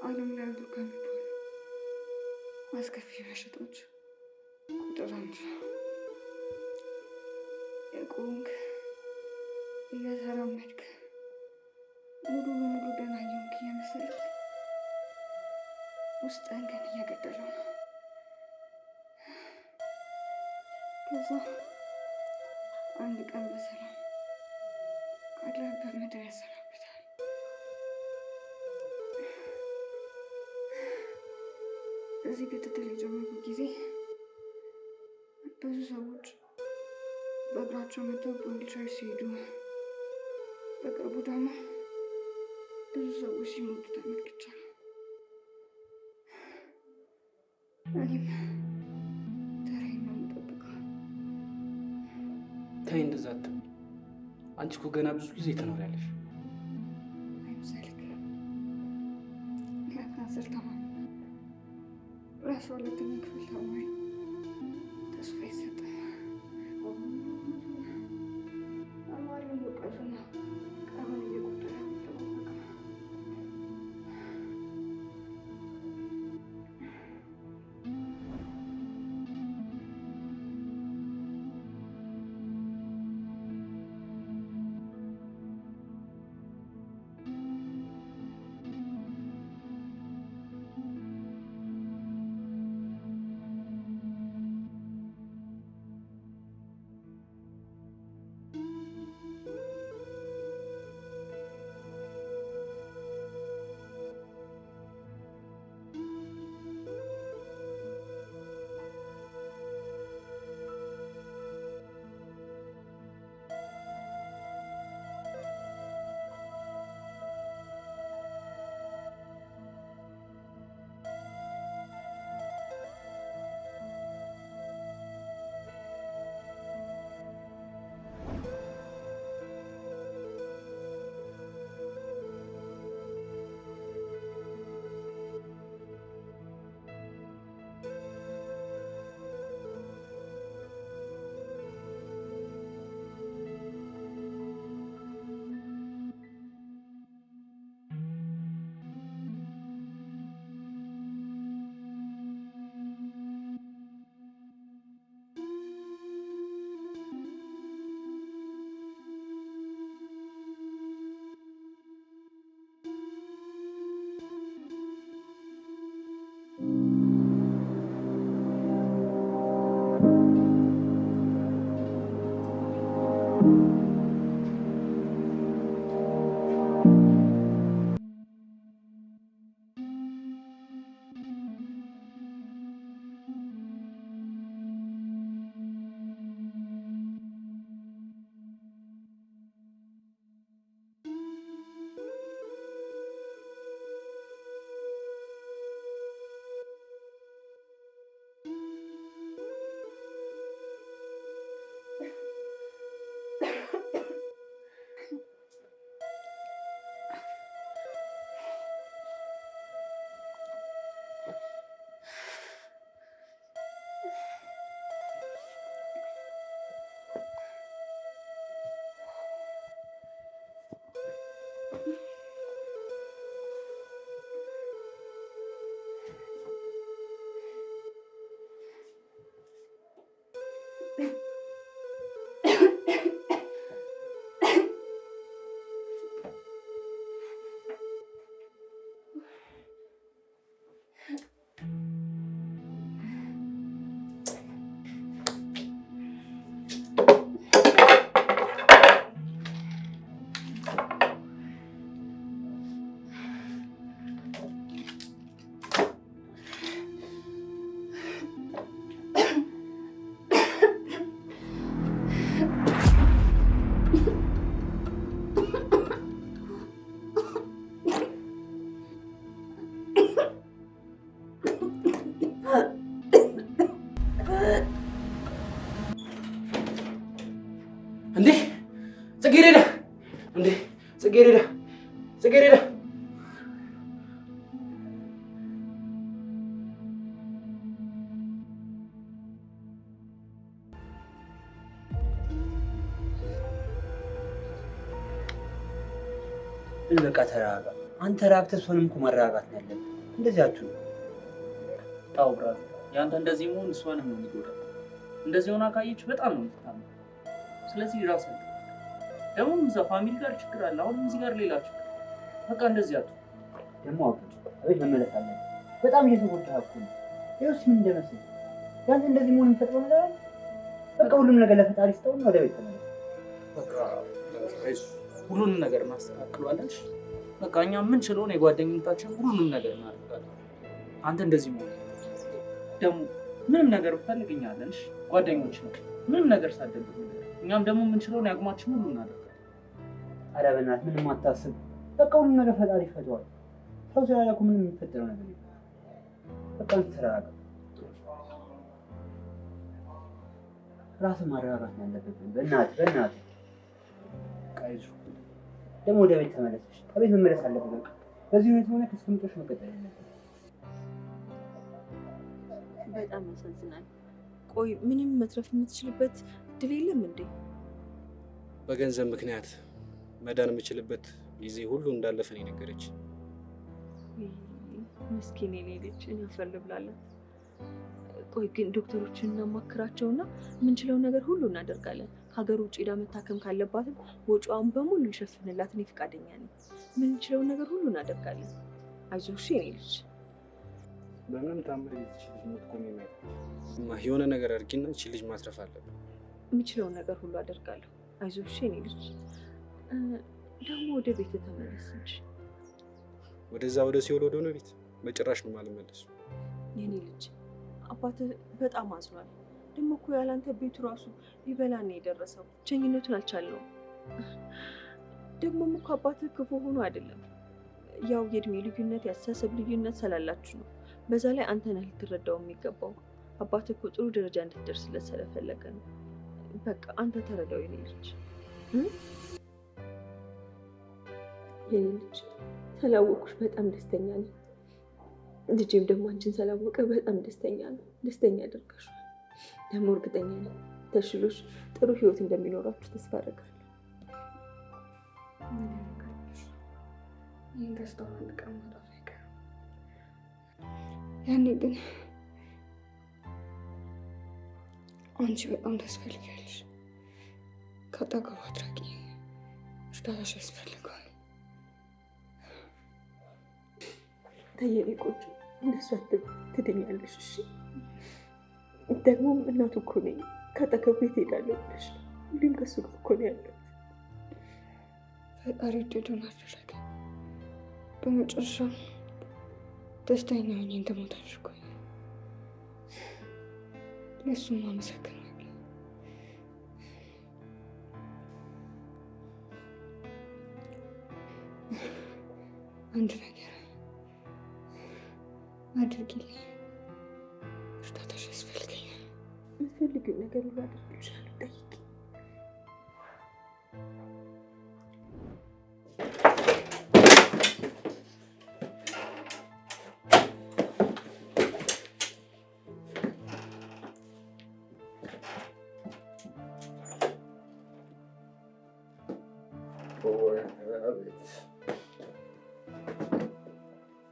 ዓለም ላይ ያሉ ከሚባሉ አስከፊ በሽታዎች ቁጥር አንድ ነው። የቆምክ እየተራመድክ ሙሉ በሙሉ ደህና እየሆንክ እየመሰለህ ውስጥህን ግን እየገደለው ነው። ከዛ አንድ ቀን በሰላም ካለህበት ምድር ያሰናብታል። እዚህ ክትትል የጀመርኩ ጊዜ ብዙ ሰዎች በእግራቸው መጥተው በዊልቸር ሲሄዱ፣ በቅርቡ ደግሞ ብዙ ሰዎች ሲሞቱ ተመልክቻለሁ። እኔም ተራዬን ነው የምጠብቀው። ተይ እንደዛ አትበይ። አንቺ እኮ ገና ብዙ ጊዜ ትኖሪያለሽ። አይምሰልክ። ለካንሰር ታማሚ ራሱ ሁለተኛ ክፍል ተማሪ ተስፋ ይሰጣል። ተማሪውን እውቀቱና ቀኑን እየቆጠረ የሚጠባበቅ ነው። በቃ ተረጋጋ። አንተ ራቅተህ እሷንም እኮ ማረጋጋት ነው ያለብህ። እንደዚህ አትሁን። ታው ብራዘር፣ ያንተ እንደዚህ መሆን እሷንም ነው የሚጎዳው። እንደዚህ ሆና ካየች በጣም ነው የምትታመው። ስለዚህ ራስህ ደግሞ እዛ ፋሚሊ ጋር ችግር አለ፣ አሁን እዚህ ጋር ሌላ ችግር። በቃ እንደዚህ አትሁን። ደግሞ አውቀህ አቤት መመለስ አለብህ። በጣም እየተጎዳህ እኮ ነው። ይኸውስ ምን እንደመሰለህ ያንተ እንደዚህ መሆን የሚፈጥረው ነገር አለ። በቃ ሁሉም ነገር ለፈጣሪ ስጠውና ወደ ቤት ተመለስ። በቃ ሁሉንም ነገር እናስተካክለዋለን። በቃ እኛ የምንችለውን የጓደኝነታችን ሁሉንም ነገር እናደርጋለን። አንተ እንደዚህ መሆን ደግሞ ምንም ነገር ብፈልግኛለን። ጓደኞች ነው ምንም ነገር ሳደግ እኛም ደግሞ የምንችለውን ያቅማችን ሁሉ እናደርጋለን። ኧረ በእናትህ ምንም አታስብ። በቃ ሁሉም ነገር ፈጣሪ ይፈተዋል። ሰው ስላለ እኮ ምንም የሚፈጠረው ነገር የለም። በቃ ተረጋጋ። ራስን ማረጋጋት ነው ያለብህ። በእናትህ ቃይዙ ደግሞ ወደ ቤት ተመለስ። ከቤት መመለስ አለብህ። በቃ በዚህ ሁኔታ ሆነ ከስምጦሽ መቀጠል የለብህም። በጣም ያሳዝናል። ቆይ ምንም መትረፍ የምትችልበት እድል የለም እንዴ? በገንዘብ ምክንያት መዳን የምችልበት ጊዜ ሁሉ እንዳለፈ ነው የነገረች። ምስኪን የኔ ልጅ እኔ አፈር ልብላላት። ቆይ ግን ዶክተሮችን እናማክራቸውና የምንችለው ነገር ሁሉ እናደርጋለን። ከሀገር ውጭ ሄዳ መታከም ካለባትም ወጪዋን በሙሉ እንሸፍንላት። እኔ ፈቃደኛ ነኝ። የምንችለውን ነገር ሁሉ እናደርጋለን። አይዞሽ የኔ ልጅ። በምንም ታምር ይችላል ሞት ቆም የሆነ ነገር አድርጊና እቺ ልጅ ማትረፍ አለብን። የምችለውን ነገር ሁሉ አደርጋለሁ። አይዞሽ የኔ ልጅ። ደግሞ ወደ ቤት ተመለስ እንጂ። ወደዛ ወደ ሲኦል ወደ ሆነ ቤት በጭራሽ ነው የማልመለስ። የኔ ልጅ አባትህ በጣም አዝኗል። ደግሞ እኮ ያላንተ ቤቱ ራሱ ሊበላን ነው የደረሰው። ብቸኝነቱን አልቻልነውም። ደግሞም እኮ አባትህ ክፉ ሆኖ አይደለም፣ ያው የእድሜ ልዩነት የአስተሳሰብ ልዩነት ስላላችሁ ነው። በዛ ላይ አንተ ነህ ልትረዳው የሚገባው። አባትህ እኮ ጥሩ ደረጃ እንድትደርስለት ስለፈለገ ነው። በቃ አንተ ተረዳው የኔ ልጅ። የኔ ልጅ ስላወኩሽ በጣም ደስተኛ ነኝ። ልጄም ደግሞ አንቺን ስላወቀ በጣም ደስተኛ ነው። ደስተኛ ያደርጋሻል። ደግሞ እርግጠኛ ነኝ ተሽሎሽ ጥሩ ህይወት እንደሚኖራችሁ ተስፋ አደርጋለሁ። ይህን ደስታውን አንድ ቀን ማጣት አይቀርም። ያኔ ግን አንቺ በጣም ታስፈልጊያለሽ። ከአጠገቡ አትራቂ። እርዳታሽ ያስፈልገዋል። ተየኔ ቆንጆ እንደሱ ትድኛለሽ። እሺ ደግሞ እናቱ እኮ ነኝ። ከአጠገቡ የት እሄዳለሁ ብለሽ ነው? ሁሌም ከእሱ ጋር እኮ ነው ያለሁት። ፈጣሪ ወደደውን አደረገ። በመጨረሻ ደስተኛ ሆኜ እንደሞት አድርጎኝ ለእሱም አመሰግናለሁ። አንድ ነገር አድርጊልኝ። እርዳታሽ ያስፈልገኛል። የምትፈልጊው ነገር ሁሉ አድርግልሻለሁ። ጠይቂ።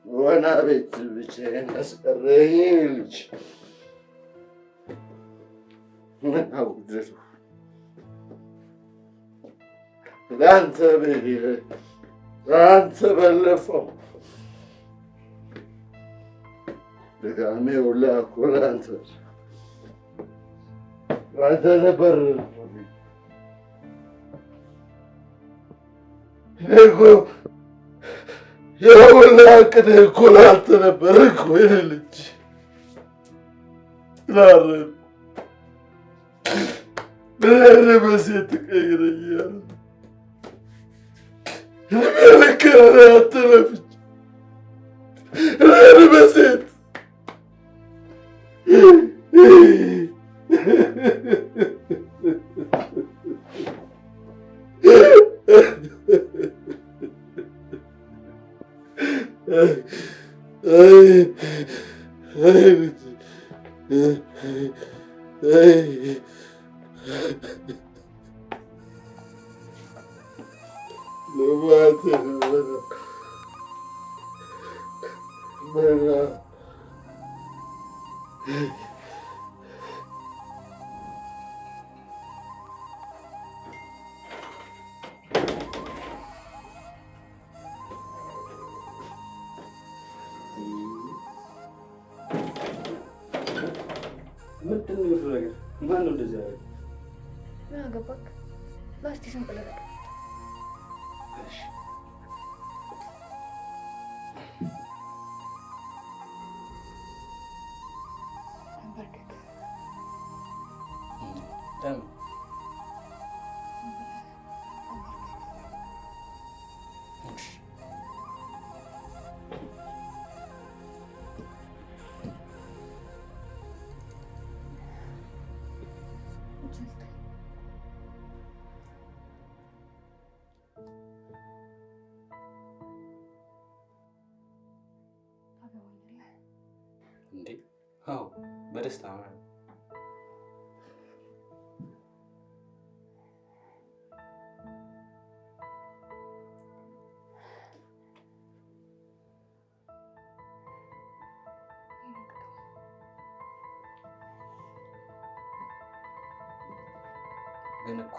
ወና ቤት ብቻዬን አስቀረኝ ልጅ። ምን አውድሩ ለአንተ ብዬ ለአንተ በለፈው ድጋሜው ላኩ ለአንተ ነበር እኮ የሁላ ቅድህ እኮ ላንተ ነበር እኮ የኔ ልጅ። ላረን ብለህ በሴት ትቀይረኛል። ልክ አትለፍች ብለህ በሴት ምንድን ነው የሆነ ነገር? ማን ነው እንደዚህ ያደረገው? ምን አገባክ? ላስቲ ስንቅለቅ ለምን? እንዴ? አዎ በደስታ ነው። ግን እኮ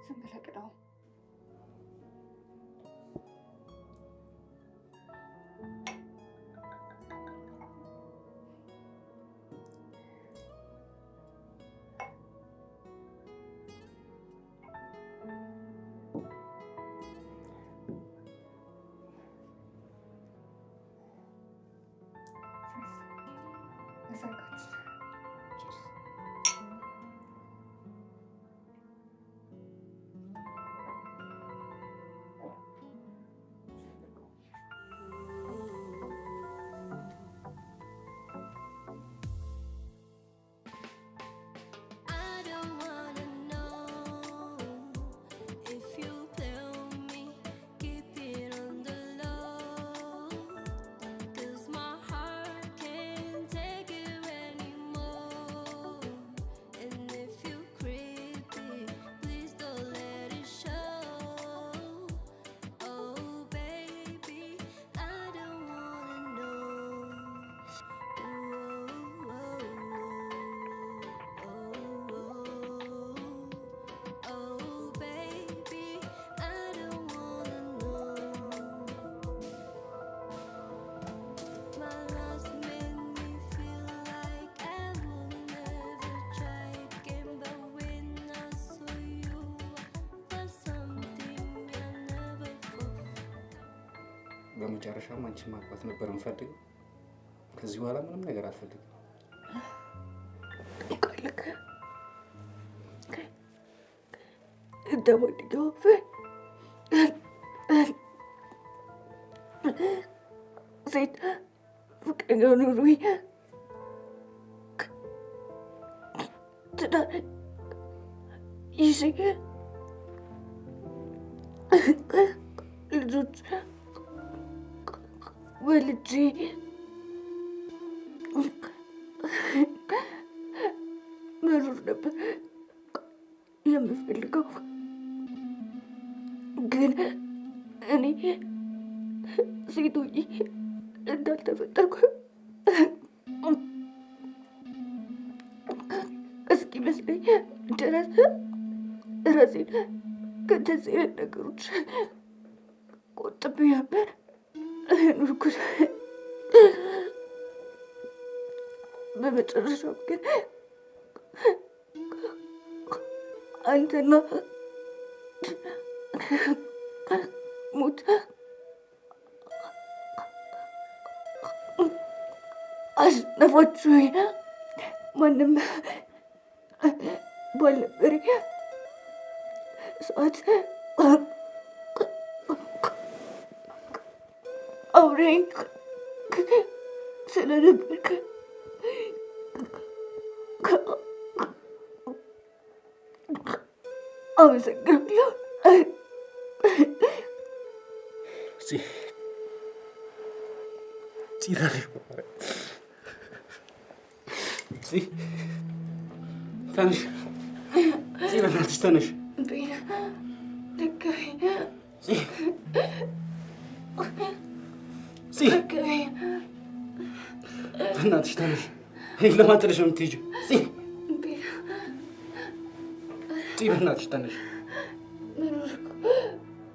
ዝም ብለህ ቅዳው። በመጨረሻም አንቺን ማግባት ነበር የምፈልገው። ከዚህ በኋላ ምንም ነገር አልፈልግም። ሴት ፍቅረኛ ኑሮኝ ትዳር ይዤ ልጆች ወልጄ መኖር ነበር የምፈልገው። ግን እኔ ሴት ሆኜ እንዳልተፈጠርኩ እስኪመስለኝ ድረስ ራሴን ከእንደዚህ አይነት ነገሮች ቆጥቤ ነበር ኖርኩት። በመጨረሻው ግን አንተና ሞት አሸነፋችሁኝ። ማንም ባልነበረ ሰዓት አብረኸኝ ስለነበርክ አመሰግናለሁ። ተነሽ፣ በእናትሽ ተነሽ። በእናትሽ ተነሽ። ለማን ጥለሽ ነው የምትሄጂው? በእናትሽ ተነሽ።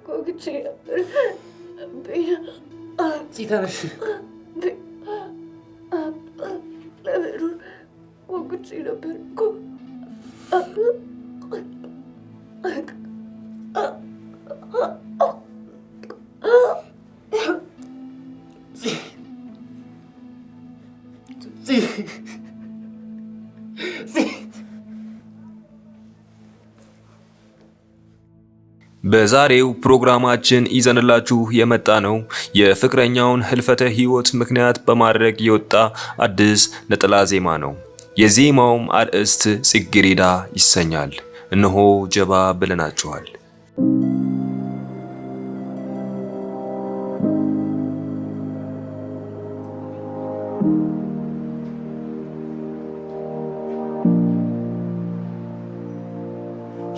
ወግቼ ነበር። ተነሽ። ለምን ወግቼ ነበር እኮ በዛሬው ፕሮግራማችን ይዘንላችሁ የመጣ ነው የፍቅረኛውን ህልፈተ ህይወት ምክንያት በማድረግ የወጣ አዲስ ነጠላ ዜማ ነው። የዜማውም አርዕስት ጽጌረዳ ይሰኛል። እነሆ ጀባ ብለናችኋል።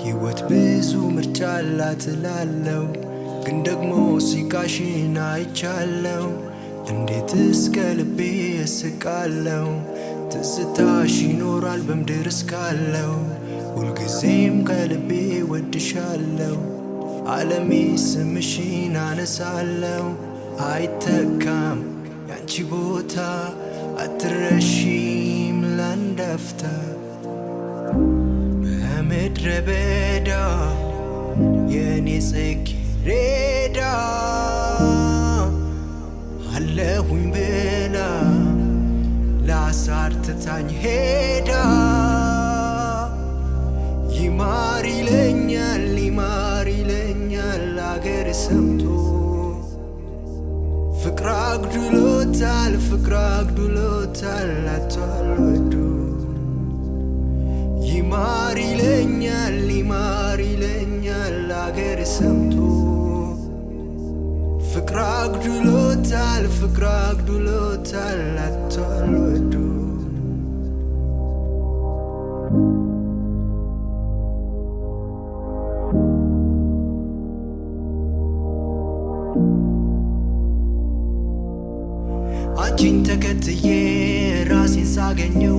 ህይወት ብዙ ምርጫ አላት እላለሁ፣ ግን ደግሞ ሲቃሽን አይቻለሁ። እንዴት እስከ ልቤ እስቃለሁ፣ ትዝታሽ ይኖራል በምድር እስካለሁ። ሁልጊዜም ከልቤ ወድሻለሁ፣ ዓለሜ ስምሽን አነሳለሁ። አይተካም ያንቺ ቦታ፣ አትረሺም ላንድ አፍታ። በምድረ በዳ የኔ ጽጌረዳ አለሁኝ ብላ ለአሳር ትታኝ ሄዳ። ይማር ይለኛል አገር ሰምቶ፣ ፍቅር አግድሎታል አቷል ወዶ። ይማር ይለኛል አገር ሰምቶ፣ ፍቅር አግድሎታል አቷል ወዶ። አንቺን ተከትዬ ራሴን ሳገኘው፣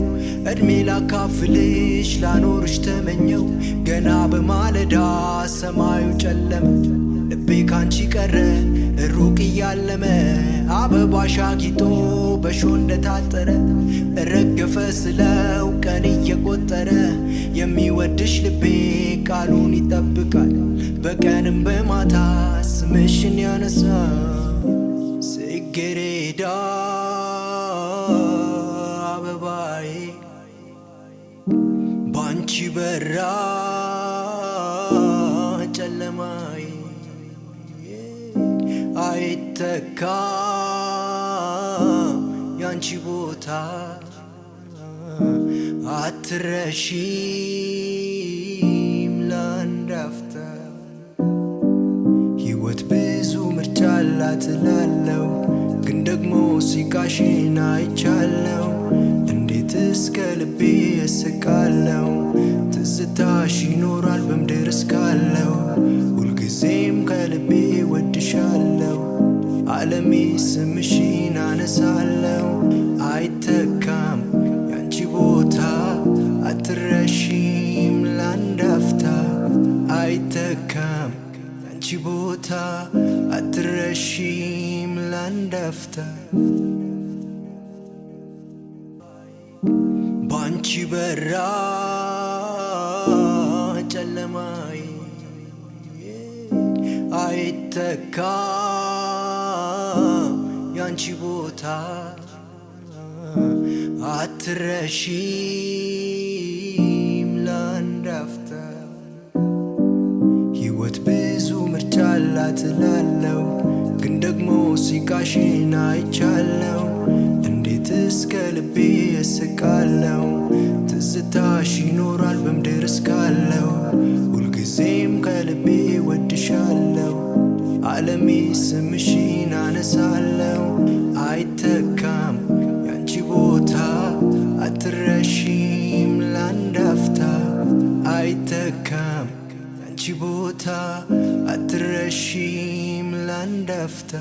እድሜ ላካፍልሽ ላኖርሽ ተመኘው። ገና በማለዳ ሰማዩ ጨለመ፣ ልቤ ካንቺ ቀረ ሩቅ እያለመ። አበባሽ አጊጦ በሾህ እንደታጠረ፣ ረገፈ ስለው ቀን እየቆጠረ። የሚወድሽ ልቤ ቃሉን ይጠብቃል፣ በቀንም በማታ ስምሽን ያነሳ። ጽጌረዳ አበባዬ ባንቺ በራ ጨለማዬ። አይተካ ያንቺ ቦታ፣ አትረሺም ላንድ አፍታ። ህይወት ብዙ ምርጫ አላት እላለሁ፣ ግን ደግሞ ሲቃሽን አይቻለሁ። እንዴት እስከ ልቤ እስቃለሁ፣ ትዝታሽ ይኖራል በምድር እስካለሁ። ሁልጊዜም ከልቤ ወድሻለሁ፣ ዓለሜ ስምሽን አነሳለሁ። አይተካም ያንቺ ቦታ፣ አትረሺም ላንድ አፍታ። አይተካም ያንቺ ቦታ፣ አትረሺም ላንድ አፍታ። ባንቺ በራ ጨለማዬ። አይተካ ያንቺ ቦታ፣ አትረሺም ላንድ አፍታ። ህይወት ብዙ ምርጫ አላት እላለሁ፣ ግን ደግሞ ሲቃሽን አይቻለሁ። እንዴት እስከ ልቤ እስቃለሁ፣ ትዝታሽ ይኖራል በምድር እስካለሁ። ሁልጊዜም ከልቤ ወድሻለሁ፣ ዓለሜ ስምሽን አነሳለሁ። አይተካም ያንቺ ቦታ፣ አትረሺም ላንድ አፍታ። አይተካም ያንቺ ባንቺ ቦታ አትረሺም ላንድ አፍታ